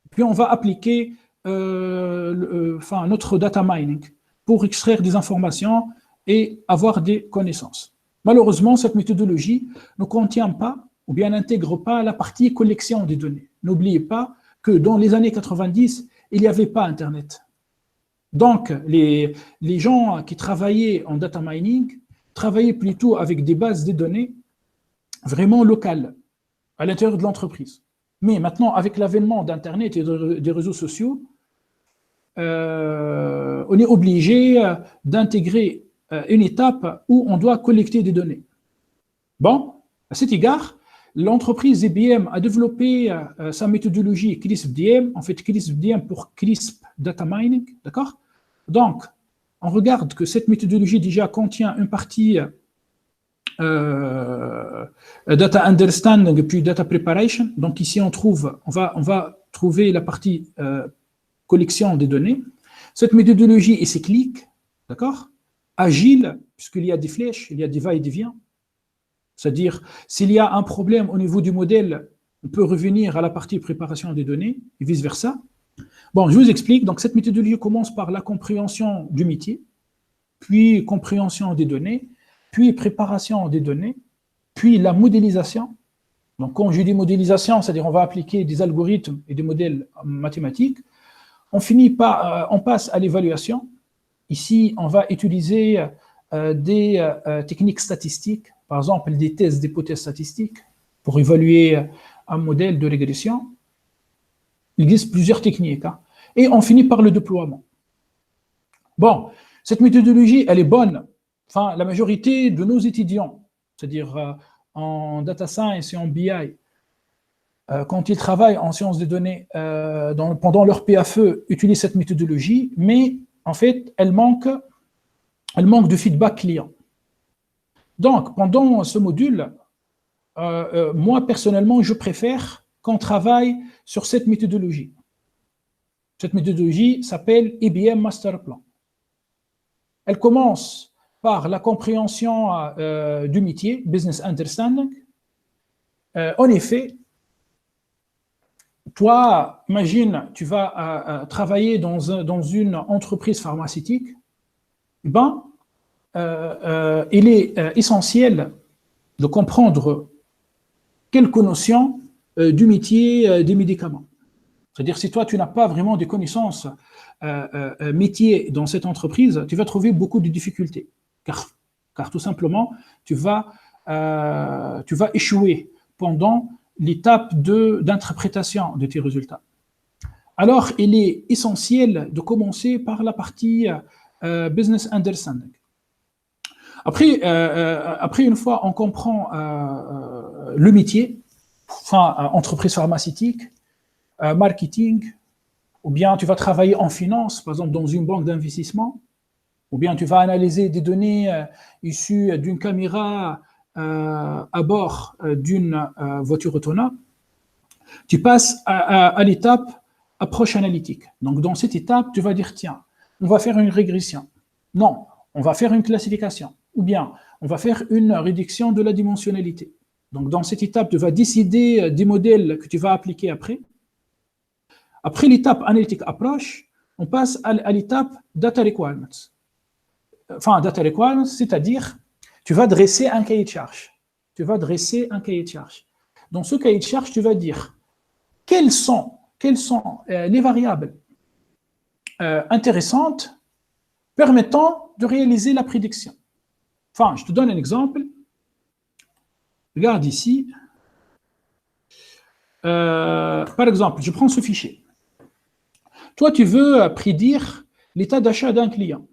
puis on va appliquer notre data mining pour extraire des informations et avoir des connaissances. Malheureusement, cette méthodologie ne contient pas ou bien n'intègre pas la partie collection des données. N'oubliez pas que dans les années 90, il n'y avait pas Internet. Donc, les gens qui travaillaient en data mining, travailler plutôt avec des bases de données vraiment locales à l'intérieur de l'entreprise. Mais maintenant, avec l'avènement d'Internet et des réseaux sociaux, on est obligé d'intégrer une étape où on doit collecter des données. Bon, à cet égard, l'entreprise IBM a développé sa méthodologie CRISP-DM, en fait CRISP-DM pour Crisp Data Mining, d'accord? Donc, on regarde que cette méthodologie déjà contient une partie Data Understanding et puis Data Preparation. Donc ici, on va trouver la partie collection des données. Cette méthodologie est cyclique, d'accord? Agile, puisqu'il y a des flèches, il y a des va-et-vient. C'est-à-dire, s'il y a un problème au niveau du modèle, on peut revenir à la partie préparation des données et vice-versa. Bon, je vous explique. Donc, cette méthodologie commence par la compréhension du métier, puis compréhension des données, puis préparation des données, puis la modélisation. Donc, quand je dis modélisation, c'est-à-dire on va appliquer des algorithmes et des modèles mathématiques. On passe à l'évaluation. Ici, on va utiliser des techniques statistiques, par exemple des tests d'hypothèses statistiques pour évaluer un modèle de régression. Il existe plusieurs techniques. Hein. Et on finit par le déploiement. Bon, cette méthodologie, elle est bonne. Enfin, la majorité de nos étudiants, c'est-à-dire en data science et en BI, quand ils travaillent en sciences des données pendant leur PFE, utilisent cette méthodologie, mais en fait, elle manque de feedback client. Donc, pendant ce module, moi, personnellement, je préfère qu'on travaille sur cette méthodologie. Cette méthodologie s'appelle IBM Master Plan. Elle commence par la compréhension du métier, Business Understanding. En effet, toi, imagine, tu vas travailler dans une entreprise pharmaceutique, ben, il est essentiel de comprendre quelques notions du métier des médicaments. C'est-à-dire, si toi, tu n'as pas vraiment des connaissances métiers dans cette entreprise, tu vas trouver beaucoup de difficultés. Car tout simplement, tu vas échouer pendant l'étape d'interprétation de tes résultats. Alors, il est essentiel de commencer par la partie Business Understanding. Après, une fois on comprend le métier, enfin, entreprise pharmaceutique, marketing, ou bien tu vas travailler en finance, par exemple dans une banque d'investissement, ou bien tu vas analyser des données issues d'une caméra à bord d'une voiture autonome, tu passes à l'étape approche analytique. Donc, dans cette étape, tu vas dire, tiens, on va faire une régression. Non, on va faire une classification. Ou bien, on va faire une réduction de la dimensionnalité. Donc, dans cette étape, tu vas décider des modèles que tu vas appliquer après. Après l'étape analytique approche, on passe à l'étape data requirements. Enfin, data requirements, c'est-à-dire, tu vas dresser un cahier de charge. Dans ce cahier de charge, tu vas dire quelles sont les variables intéressantes permettant de réaliser la prédiction. Enfin, je te donne un exemple. Regarde ici. Par exemple, je prends ce fichier. Toi, tu veux prédire l'état d'achat d'un client.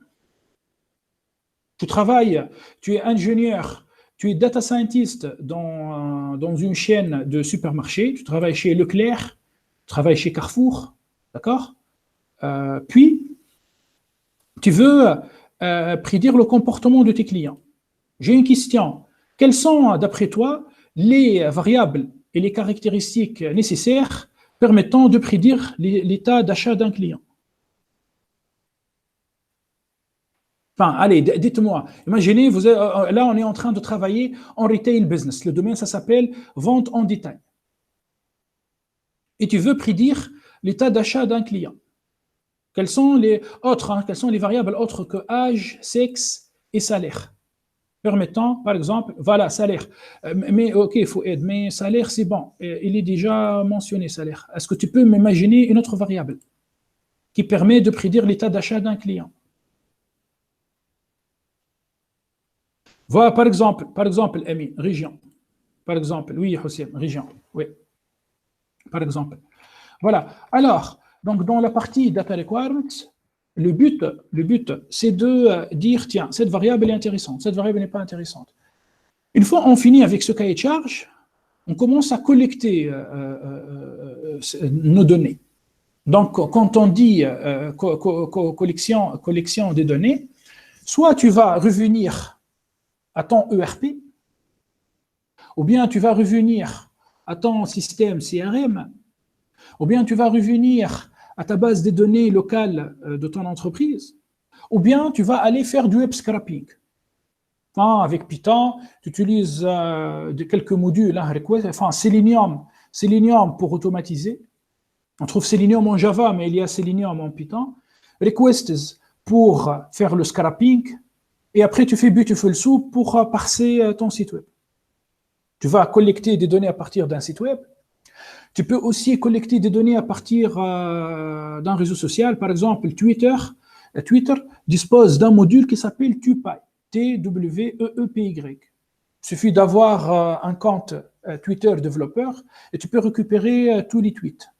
Tu travailles, tu es ingénieur, tu es data scientist dans une chaîne de supermarchés, tu travailles chez Leclerc, tu travailles chez Carrefour, d'accord? Puis, tu veux prédire le comportement de tes clients. J'ai une question. Quelles sont, d'après toi, les variables et les caractéristiques nécessaires permettant de prédire l'état d'achat d'un client? Enfin, allez, dites-moi. Imaginez, là, on est en train de travailler en retail business. Le domaine, ça s'appelle vente en détail. Et tu veux prédire l'état d'achat d'un client. Quelles sont les variables autres que âge, sexe et salaire? Permettant, par exemple, voilà, salaire. Mais ok, il faut aider. Mais salaire, c'est bon. Il est déjà mentionné, salaire. Est-ce que tu peux m'imaginer une autre variable qui permet de prédire l'état d'achat d'un client? Voilà, par exemple, Ami, région. Par exemple, oui, Hossein, région. Oui, par exemple. Voilà. Alors, donc dans la partie data requirements, le but, c'est de dire, tiens, cette variable est intéressante, cette variable n'est pas intéressante. Une fois on finit avec ce cahier de charge, on commence à collecter nos données. Donc, quand on dit collection des données, soit tu vas revenir à ton ERP, ou bien tu vas revenir à ton système CRM, ou bien tu vas revenir à ta base des données locales de ton entreprise, ou bien tu vas aller faire du web scraping. Enfin, avec Python, tu utilises quelques modules, enfin Selenium pour automatiser. On trouve Selenium en Java, mais il y a Selenium en Python. Requests pour faire le scrapping. Et après, tu fais Beautiful Soup pour parser ton site web. Tu vas collecter des données à partir d'un site web. Tu peux aussi collecter des données à partir d'un réseau social. Par exemple, Twitter dispose d'un module qui s'appelle TweePy. T-W-E-E-P-Y. Il suffit d'avoir un compte Twitter développeur et tu peux récupérer tous les tweets,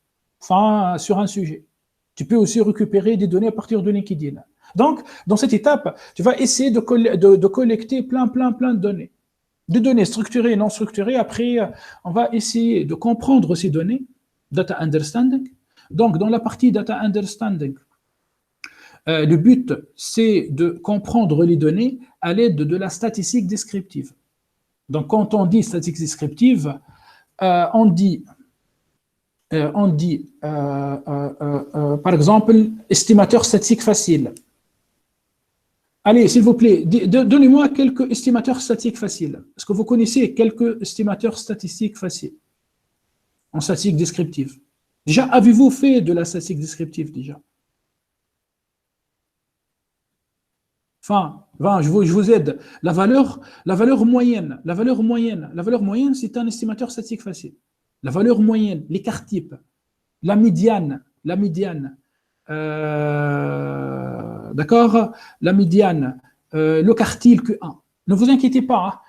enfin, sur un sujet. Tu peux aussi récupérer des données à partir de LinkedIn. Donc, dans cette étape, tu vas essayer de collecter plein de données. Des données structurées et non structurées. Après, on va essayer de comprendre ces données, data understanding. Donc, dans la partie data understanding, le but, c'est de comprendre les données à l'aide de la statistique descriptive. Donc, quand on dit statistique descriptive, on dit par exemple, estimateur statistique facile. Allez, s'il vous plaît, donnez-moi quelques estimateurs statistiques faciles. Est-ce que vous connaissez quelques estimateurs statistiques faciles en statistique descriptive? Déjà, avez-vous fait de la statistique descriptive déjà? Enfin, je vous aide. La valeur moyenne, c'est un estimateur statistique facile. La valeur moyenne, l'écart type, la médiane, d'accord? La médiane, le quartile Q1. Ne vous inquiétez pas.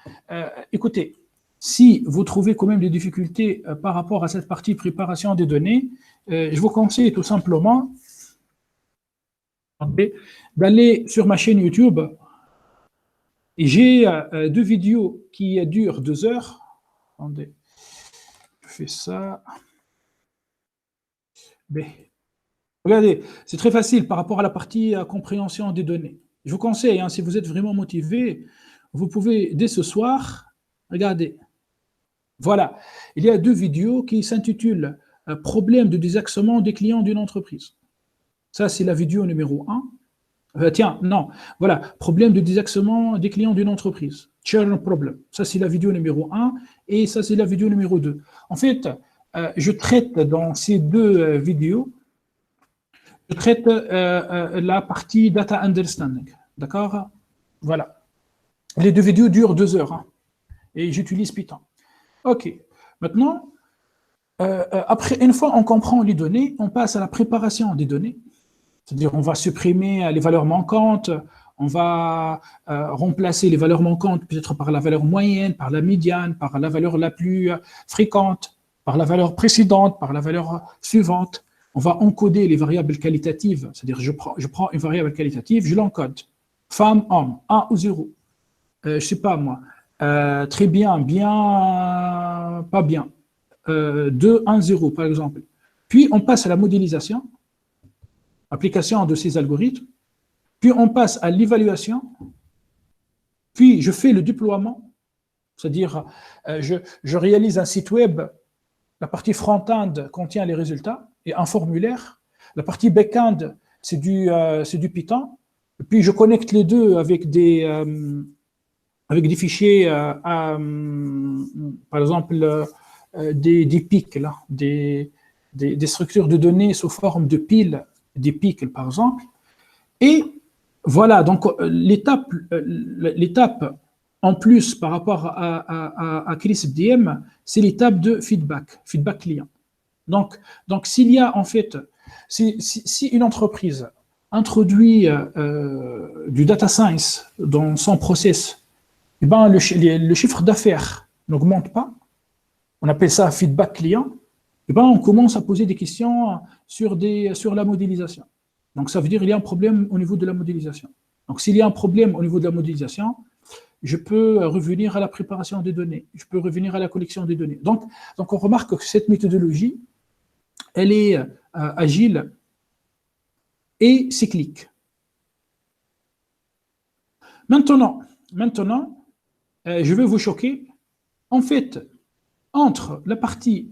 Écoutez, si vous trouvez quand même des difficultés par rapport à cette partie préparation des données, je vous conseille tout simplement d'aller sur ma chaîne YouTube. Et j'ai deux vidéos qui durent 2 heures. Attendez, je fais ça. Regardez, c'est très facile par rapport à la partie compréhension des données. Je vous conseille, si vous êtes vraiment motivé, vous pouvez dès ce soir, regardez. Voilà, il y a 2 vidéos qui s'intitulent Problème de désaxement des clients d'une entreprise. Ça, c'est la vidéo numéro 1. Voilà, problème de désaxement des clients d'une entreprise. Churn problem. Ça, c'est la vidéo numéro 1 et ça, c'est la vidéo numéro 2. En fait, je traite dans ces 2 vidéos, je traite la partie data understanding. D'accord? Voilà. Les 2 vidéos durent 2 heures et j'utilise Python. OK. Maintenant, après, une fois on comprend les données, on passe à la préparation des données. C'est-à-dire, on va supprimer les valeurs manquantes, on va remplacer les valeurs manquantes peut-être par la valeur moyenne, par la médiane, par la valeur la plus fréquente, par la valeur précédente, par la valeur suivante. On va encoder les variables qualitatives, c'est-à-dire je prends une variable qualitative, je l'encode. Femme, homme, 1 ou 0. Je ne sais pas moi. Très bien, bien, pas bien. 2, 1, 0 par exemple. Puis on passe à la modélisation, application de ces algorithmes, puis on passe à l'évaluation, puis je fais le déploiement, c'est-à-dire je réalise un site web, la partie front-end contient les résultats et un formulaire, la partie back-end c'est du Python, puis je connecte les deux avec des fichiers, par exemple des pics, là, des structures de données sous forme de piles, des pics par exemple. Et voilà, donc l'étape en plus par rapport à CRISP-DM, c'est l'étape de feedback client. Donc s'il y a en fait, si une entreprise introduit du data science dans son process, eh ben, le chiffre d'affaires n'augmente pas. On appelle ça feedback client. Eh ben, on commence à poser des questions sur la modélisation. Donc, ça veut dire qu'il y a un problème au niveau de la modélisation. Donc, s'il y a un problème au niveau de la modélisation, je peux revenir à la préparation des données, je peux revenir à la collection des données. Donc on remarque que cette méthodologie, elle est agile et cyclique. Maintenant, je vais vous choquer. En fait, entre la partie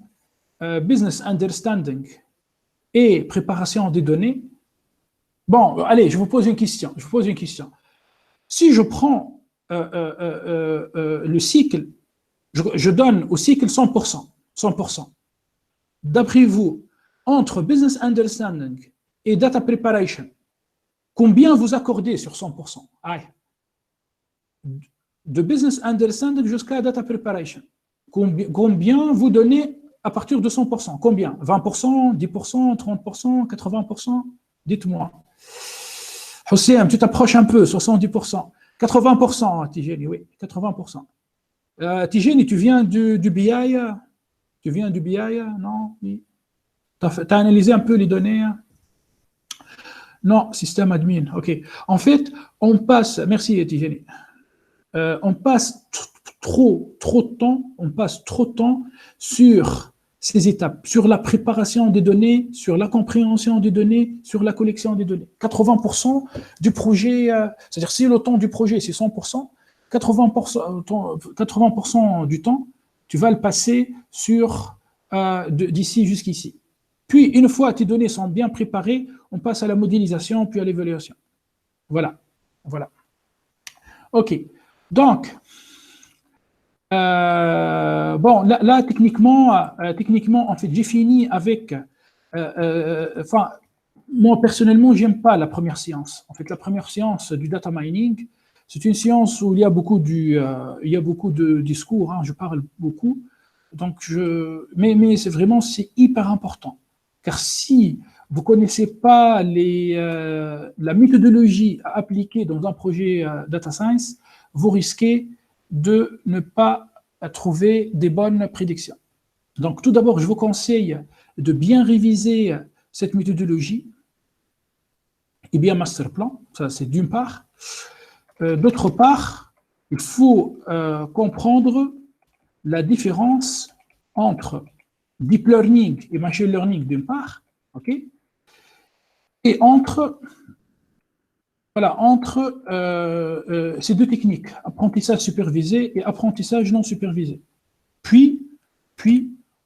business understanding et préparation des données, bon, allez, je vous pose une question. Si je prends le cycle, je donne au cycle 100%. D'après vous, entre business understanding et data preparation, combien vous accordez sur 100%? Aïe. De business understanding jusqu'à data preparation, combien vous donnez à partir de 100%? Combien? 20%, 10%, 30%, 80%? Dites-moi. Hussein, tu t'approches un peu, 70%. 80%, Tijeni, oui, 80%. Tijeni, tu viens du BI? Tu viens du BI? Non? Oui. Tu as analysé un peu les données? Non, système admin, ok. En fait, on passe, merci Tijeni, on passe trop de temps sur ces étapes, sur la préparation des données, sur la compréhension des données, sur la collection des données. 80% du projet, c'est-à-dire si le temps du projet c'est 100%, 80% du temps, tu vas le passer sur d'ici jusqu'ici. Puis, une fois tes données sont bien préparées, on passe à la modélisation, puis à l'évaluation. Voilà. OK. Donc, bon, là techniquement, en fait, j'ai fini avec. Moi, personnellement, j'aime pas la première séance. En fait, la première séance du data mining, c'est une séance où il y a beaucoup de discours. Je parle beaucoup. Donc, mais c'est hyper important. Car si vous connaissez pas la méthodologie à appliquer dans un projet data science, vous risquez de ne pas trouver des bonnes prédictions. Donc, tout d'abord, je vous conseille de bien réviser cette méthodologie et bien master plan. Ça, c'est d'une part. D'autre part, il faut comprendre la différence entre deep learning et machine learning d'une part, ok, et entre ces deux techniques, apprentissage supervisé et apprentissage non supervisé. Puis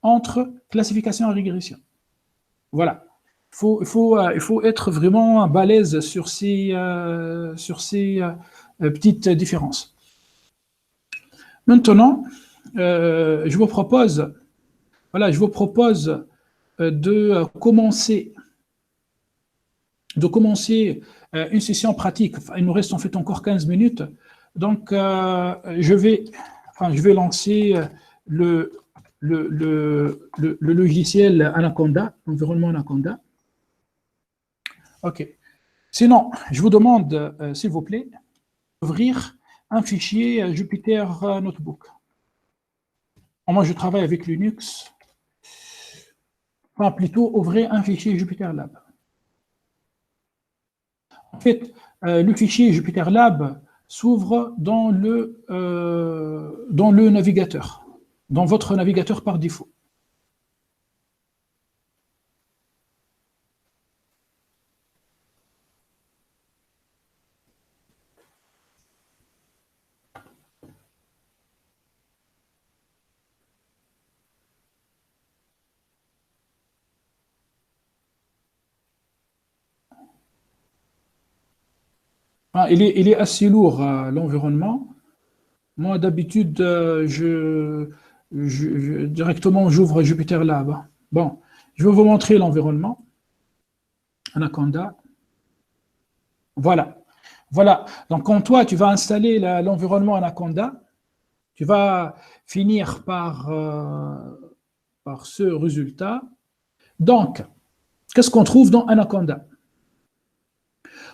entre classification et régression. Voilà. Il faut être vraiment balèze sur ces petites différences. Maintenant, je vous propose de commencer une session pratique. Il nous reste en fait encore 15 minutes. Donc, je vais lancer le logiciel Anaconda, l'environnement Anaconda. OK. Sinon, je vous demande, s'il vous plaît, d'ouvrir un fichier Jupyter Notebook. Moi, je travaille avec Linux. Enfin, plutôt, ouvrez un fichier JupyterLab. En fait, le fichier JupyterLab s'ouvre dans le navigateur, dans votre navigateur par défaut. Il est assez lourd, l'environnement. Moi, d'habitude, directement, j'ouvre JupyterLab. Bon, je vais vous montrer l'environnement. Anaconda. Voilà. Donc, quand toi, tu vas installer l'environnement Anaconda, tu vas finir par ce résultat. Donc, qu'est-ce qu'on trouve dans Anaconda?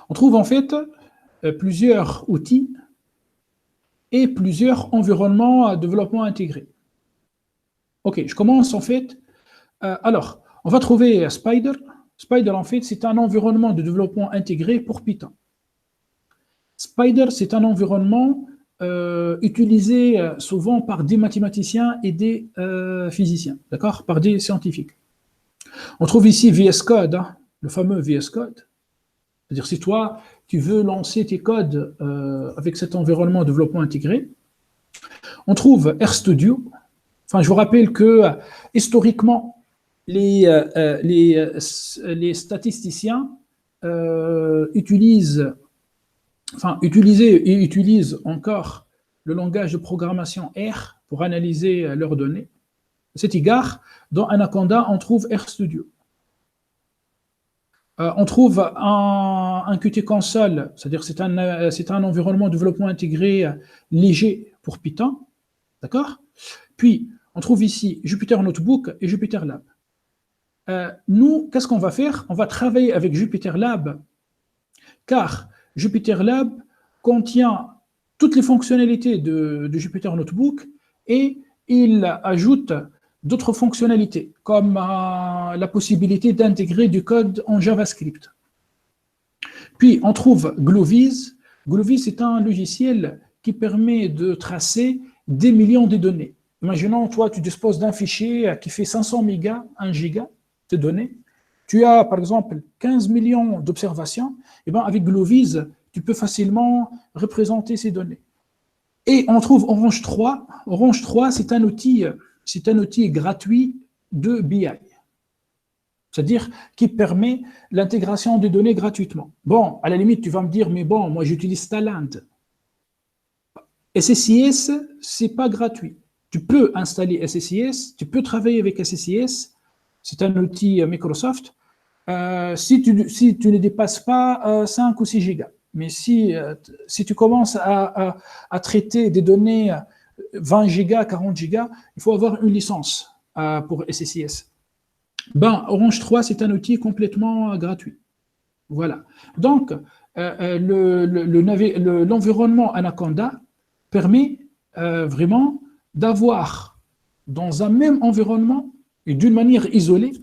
On trouve en fait plusieurs outils et plusieurs environnements à développement intégré. Ok, je commence en fait. Alors, on va trouver Spider. Spider, en fait, c'est un environnement de développement intégré pour Python. Spider, c'est un environnement utilisé souvent par des mathématiciens et des physiciens, d'accord, par des scientifiques. On trouve ici VS Code, hein, le fameux VS Code. C'est-à-dire, si toi, tu veux lancer tes codes avec cet environnement de développement intégré, on trouve RStudio. Enfin, je vous rappelle que historiquement, les statisticiens utilisent et utilisent encore le langage de programmation R pour analyser leurs données. À cet égard, dans Anaconda, on trouve RStudio. On trouve un Qt console, c'est-à-dire c'est un environnement de développement intégré léger pour Python, d'accord? Puis, on trouve ici Jupyter Notebook et Jupyter Lab. Nous, qu'est-ce qu'on va faire? On va travailler avec Jupyter Lab, car Jupyter Lab contient toutes les fonctionnalités de Jupyter Notebook et il ajoute d'autres fonctionnalités, comme la possibilité d'intégrer du code en JavaScript. Puis, on trouve Gloviz. Gloviz est un logiciel qui permet de tracer des millions de données. Imaginons, toi, tu disposes d'un fichier qui fait 500 mégas, 1 giga de données. Tu as, par exemple, 15 millions d'observations. Et bien, avec Gloviz, tu peux facilement représenter ces données. Et on trouve Orange 3. Orange 3, c'est un outil gratuit de BI. C'est-à-dire qui permet l'intégration des données gratuitement. Bon, à la limite, tu vas me dire, mais bon, moi, j'utilise Talend. SSIS, ce n'est pas gratuit. Tu peux installer SSIS, tu peux travailler avec SSIS, c'est un outil Microsoft, si tu ne dépasses pas 5 ou 6 gigas. Mais si tu commences à traiter des données 20 gigas, 40 gigas, il faut avoir une licence pour SSIS. Ben, Orange 3, c'est un outil complètement gratuit. Voilà. Donc, l'environnement Anaconda permet vraiment d'avoir dans un même environnement et d'une manière isolée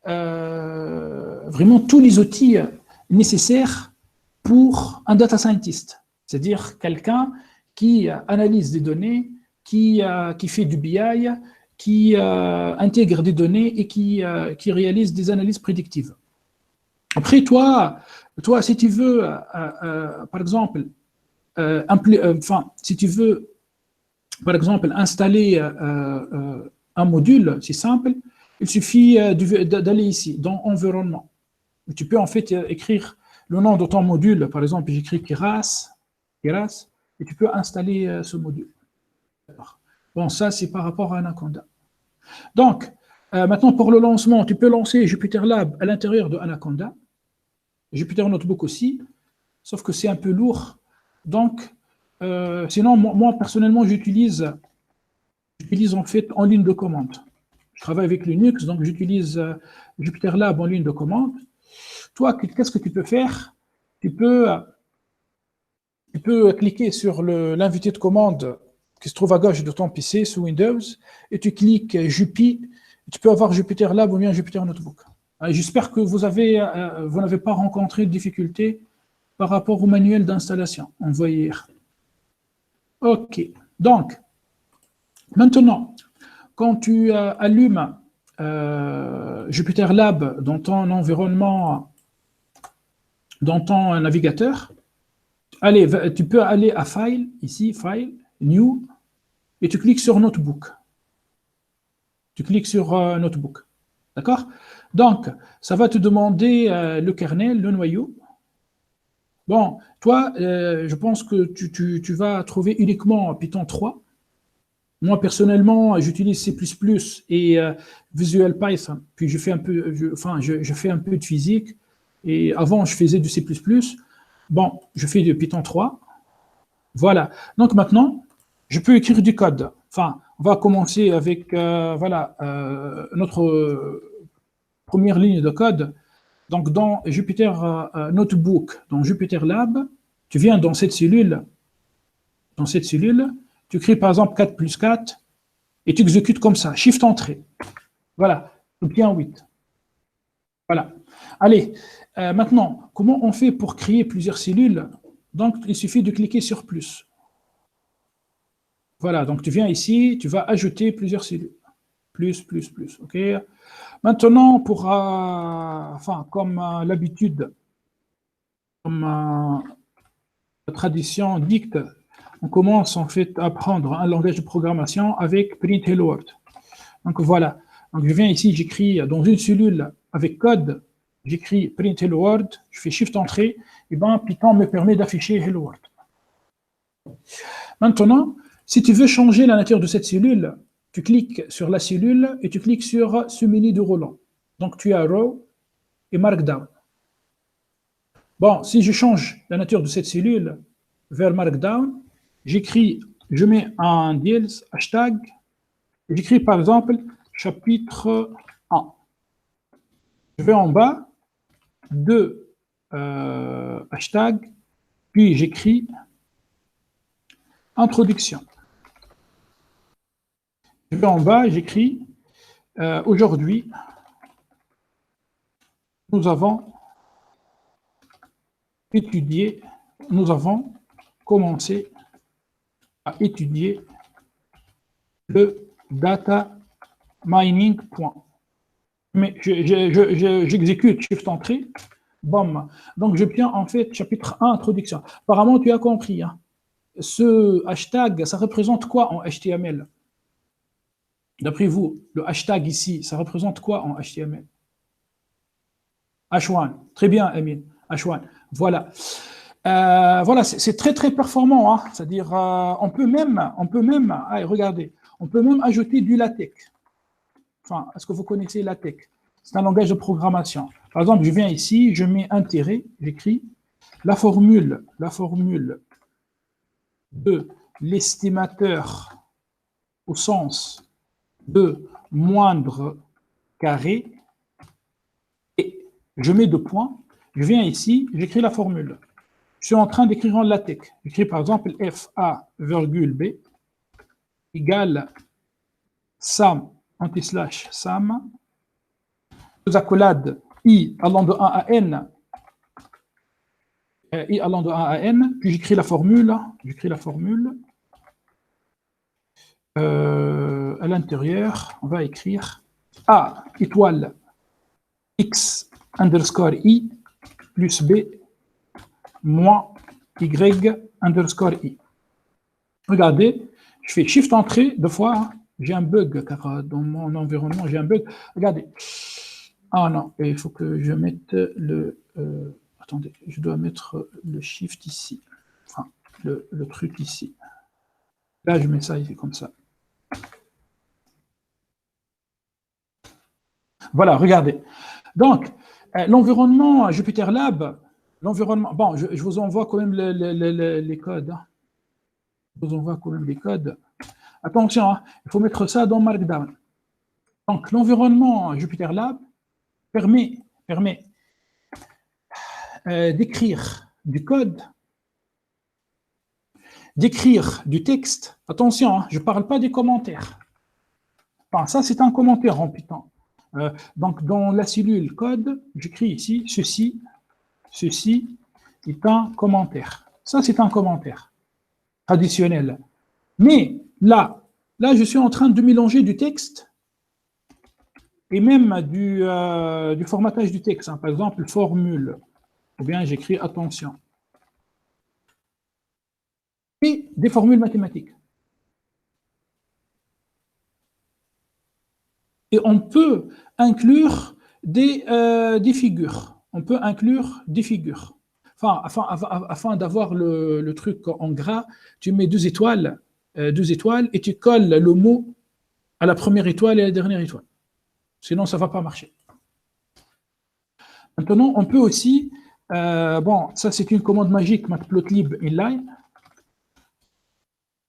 vraiment tous les outils nécessaires pour un data scientist, c'est-à-dire quelqu'un qui analyse des données, qui fait du BI, qui intègre des données et qui réalise des analyses prédictives. Après, toi si tu veux, par exemple, si tu veux, par exemple, installer un module, c'est simple, il suffit d'aller ici, dans Environnement. Tu peux en fait écrire le nom de ton module, par exemple, j'écris Keras, et tu peux installer ce module. Bon, ça, c'est par rapport à Anaconda. Donc, maintenant, pour le lancement, tu peux lancer Jupyter Lab à l'intérieur de Anaconda, Jupyter Notebook aussi, sauf que c'est un peu lourd. Donc, sinon, moi, personnellement, j'utilise en fait en ligne de commande. Je travaille avec Linux, donc j'utilise Jupyter Lab en ligne de commande. Toi, qu'est-ce que tu peux faire? Tu peux cliquer sur l'invité de commande qui se trouve à gauche de ton PC sous Windows, et tu cliques Jupi, tu peux avoir Jupyter Lab ou bien Jupyter Notebook. J'espère que vous n'avez pas rencontré de difficultés par rapport au manuel d'installation envoyé hier. OK. Donc, maintenant, quand tu allumes Jupyter Lab dans ton environnement, dans ton navigateur, tu peux aller à File, ici, File, New, et tu cliques sur Notebook. Tu cliques sur Notebook. D'accord? Donc, ça va te demander le kernel, le noyau. Bon, toi, je pense que tu vas trouver uniquement Python 3. Moi, personnellement, j'utilise C++ et Visual Python. Puis, je fais un peu de physique. Et avant, je faisais du C++. Bon, je fais du Python 3. Voilà. Donc, maintenant, je peux écrire du code. Enfin, on va commencer avec notre première ligne de code. Donc, dans Jupyter Notebook, dans Jupyter Lab, tu viens dans cette cellule dans cette cellule, tu écris par exemple 4 plus 4, et tu exécutes comme ça, Shift Entrée. Voilà, tu obtiens 8. Voilà. Allez, maintenant, comment on fait pour créer plusieurs cellules? Donc, il suffit de cliquer sur plus. Voilà, donc tu viens ici, tu vas ajouter plusieurs cellules. Plus, ok? Maintenant, pour, enfin, comme l'habitude, comme la tradition dicte, on commence en fait à apprendre un langage de programmation avec Print Hello World. Donc voilà, donc je viens ici, j'écris dans une cellule avec code, j'écris Print Hello World, je fais Shift Entrée, et bien Python me permet d'afficher Hello World. Maintenant, si tu veux changer la nature de cette cellule, tu cliques sur la cellule et tu cliques sur ce menu de roulant. Donc tu as Row et Markdown. Bon, si je change la nature de cette cellule vers Markdown, j'écris, je mets un dièse, hashtag, et j'écris par exemple chapitre 1. Je vais en bas, hashtag, puis j'écris introduction. Je vais en bas, j'écris aujourd'hui, nous avons commencé à étudier le data mining. Mais j'exécute Shift Entrée, bam. Donc j'obtiens en fait chapitre 1, introduction. Apparemment, tu as compris. Hein. Ce hashtag, ça représente quoi en HTML? D'après vous, le hashtag ici, ça représente quoi en HTML? H1. Très bien, Amine. H1. Voilà. Voilà, c'est très très performant. Hein. C'est-à-dire, on peut même, allez, regardez, on peut même ajouter du LaTeX. Enfin, est-ce que vous connaissez LaTeX? C'est un langage de programmation. Par exemple, je viens ici, je mets un tiret, j'écris la formule de l'estimateur au sens de moindre carré, et je mets 2 points, je viens ici, j'écris la formule. Je suis en train d'écrire en LaTeX. J'écris par exemple FA, B égale SAM, anti-slash SAM, deux accolades I allant de 1 à N, I allant de 1 à N, puis j'écris la formule, à l'intérieur, on va écrire A étoile X underscore I plus B moins Y underscore I. Regardez, je fais Shift Entrée 2 fois, hein. J'ai un bug, car dans mon environnement, j'ai un bug. Regardez. Ah non, il faut que je mette le... attendez, je dois mettre le Shift ici. Enfin, le truc ici. Là, je mets ça ici, comme ça. Voilà, regardez. Donc, l'environnement Jupyter Lab, l'environnement... Bon, je vous envoie quand même les codes. Hein. Je vous envoie quand même les codes. Attention, hein, il faut mettre ça dans Markdown. Donc, l'environnement Jupyter Lab permet d'écrire du code, d'écrire du texte. Attention, hein, je ne parle pas des commentaires. Enfin, ça, c'est un commentaire en Python. Donc, dans la cellule code, j'écris ici, ceci est un commentaire. Ça, c'est un commentaire traditionnel. Mais là, je suis en train de mélanger du texte et même du formatage du texte. Hein. Par exemple, formule. Ou bien j'écris attention. Et des formules mathématiques. Et on peut inclure des figures. On peut inclure des figures. Enfin, afin d'avoir le truc en gras, tu mets 2 étoiles, et tu colles le mot à la première étoile et à la dernière étoile. Sinon, ça ne va pas marcher. Maintenant, on peut aussi, bon, ça c'est une commande magique, matplotlib inline.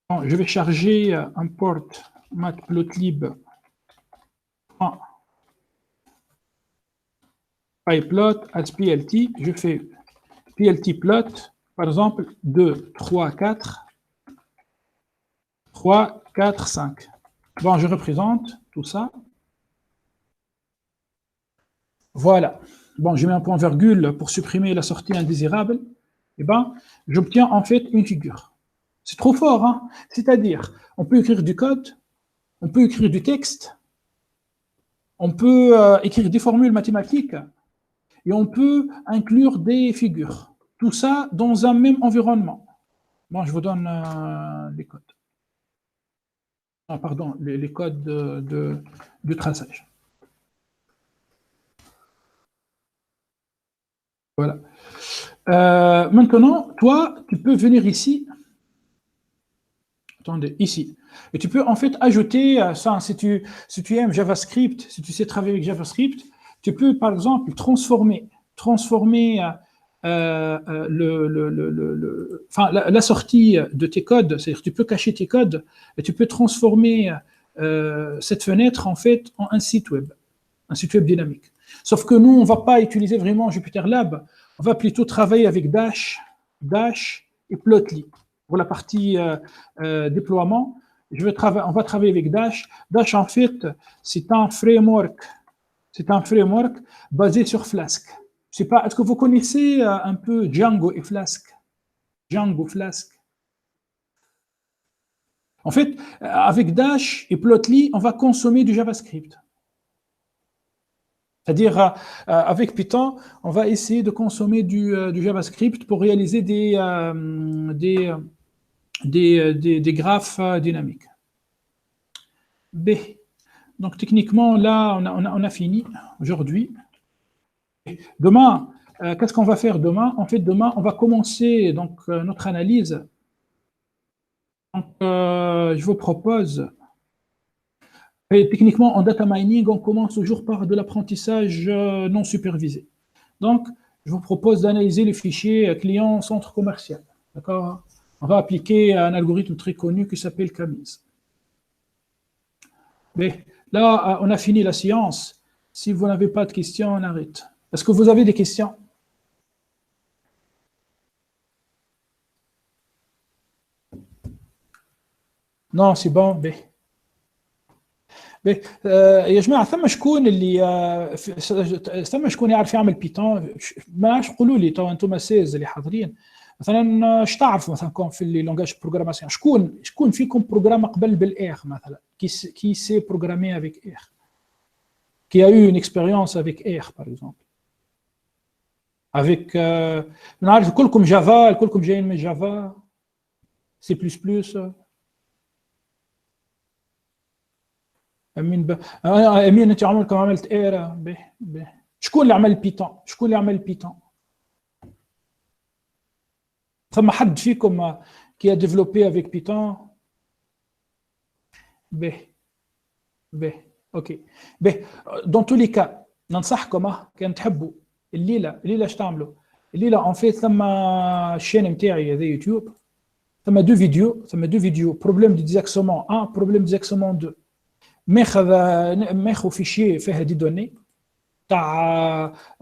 Bon, je vais charger import matplotlib pyplot as plt. Je fais plt plot, par exemple, 2, 3, 4. 3, 4, 5. Bon, je représente tout ça. Voilà. Bon, je mets un point virgule pour supprimer la sortie indésirable. Eh bien, j'obtiens en fait une figure. C'est trop fort, hein? C'est-à-dire, on peut écrire du code, on peut écrire du texte, on peut écrire des formules mathématiques et on peut inclure des figures. Tout ça dans un même environnement. Bon, je vous donne les codes. Ah, pardon, les codes de traçage. Voilà. Maintenant, toi, tu peux venir ici. Attendez, ici. Et tu peux en fait ajouter ça. Si tu aimes JavaScript, si tu sais travailler avec JavaScript, tu peux par exemple transformer enfin, la sortie de tes codes. C'est-à-dire tu peux cacher tes codes et tu peux transformer cette fenêtre en fait en un site web dynamique. Sauf que nous, on ne va pas utiliser vraiment Jupyter Lab, on va plutôt travailler avec Dash et Plotly. Pour la partie déploiement, on va travailler avec Dash. Dash, en fait, c'est un framework basé sur Flask. Je sais pas, est-ce que vous connaissez un peu Django et Flask? Django, Flask. En fait, avec Dash et Plotly, on va consommer du JavaScript. C'est-à-dire, avec Python, on va essayer de consommer du JavaScript pour réaliser des graphes dynamiques. B. Donc, techniquement, là, on a fini aujourd'hui. Demain, qu'est-ce qu'on va faire demain? En fait, demain, on va commencer donc, notre analyse. Donc, je vous propose... Et techniquement, en data mining, on commence toujours par de l'apprentissage non supervisé. Donc, je vous propose d'analyser les fichiers client centre commercial. D'accord? On va appliquer un algorithme très connu qui s'appelle Camise. Mais là, on a fini la séance. Si vous n'avez pas de questions, on arrête. Est-ce que vous avez des questions? Non, c'est bon. يا جماعه ثم شكون اللي ثم شكون يعرف يعمل بيتون ما قولوا لي تو انتم السيز اللي حاضرين مثلا ايش تعرفوا مثلا في اللي لونغاج بروغراماسيون شكون فيكم بروغرام قبل بالاير مثلا qui sait programmer avec R qui a eu une expérience avec R par exemple avec نعرف كلكم جافا كلكم جايين من جافا سي بلس بلس امين انت عمركم عملت ايرا به شكون اللي عمل بيتون ثم حد فيكم qui a développé avec Python به اوكي dans tous les cas ننصحكم كان تحبوا الليله ايش تعملوا الليله ان فيت ثم الشين نتاعي هذا يوتيوب ثم دو فيديو بروبليم دي ديزاكسومون 1 بروبليم ديزاكسومون 2 ماخذ فيشي فيها دي دوني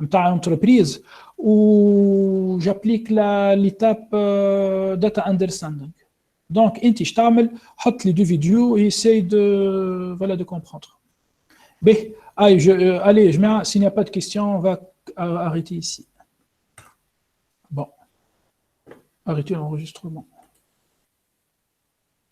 نتاع انتربريز و جابليك ليتاب داتا اندرستاندينغ دونك انت اش تعمل حط لي دو فيديو ايساي دو فوالا دو كومبروندر به allez جماعه s'il n'y a pas de questions on va arrêter ici bon arrêter l'enregistrement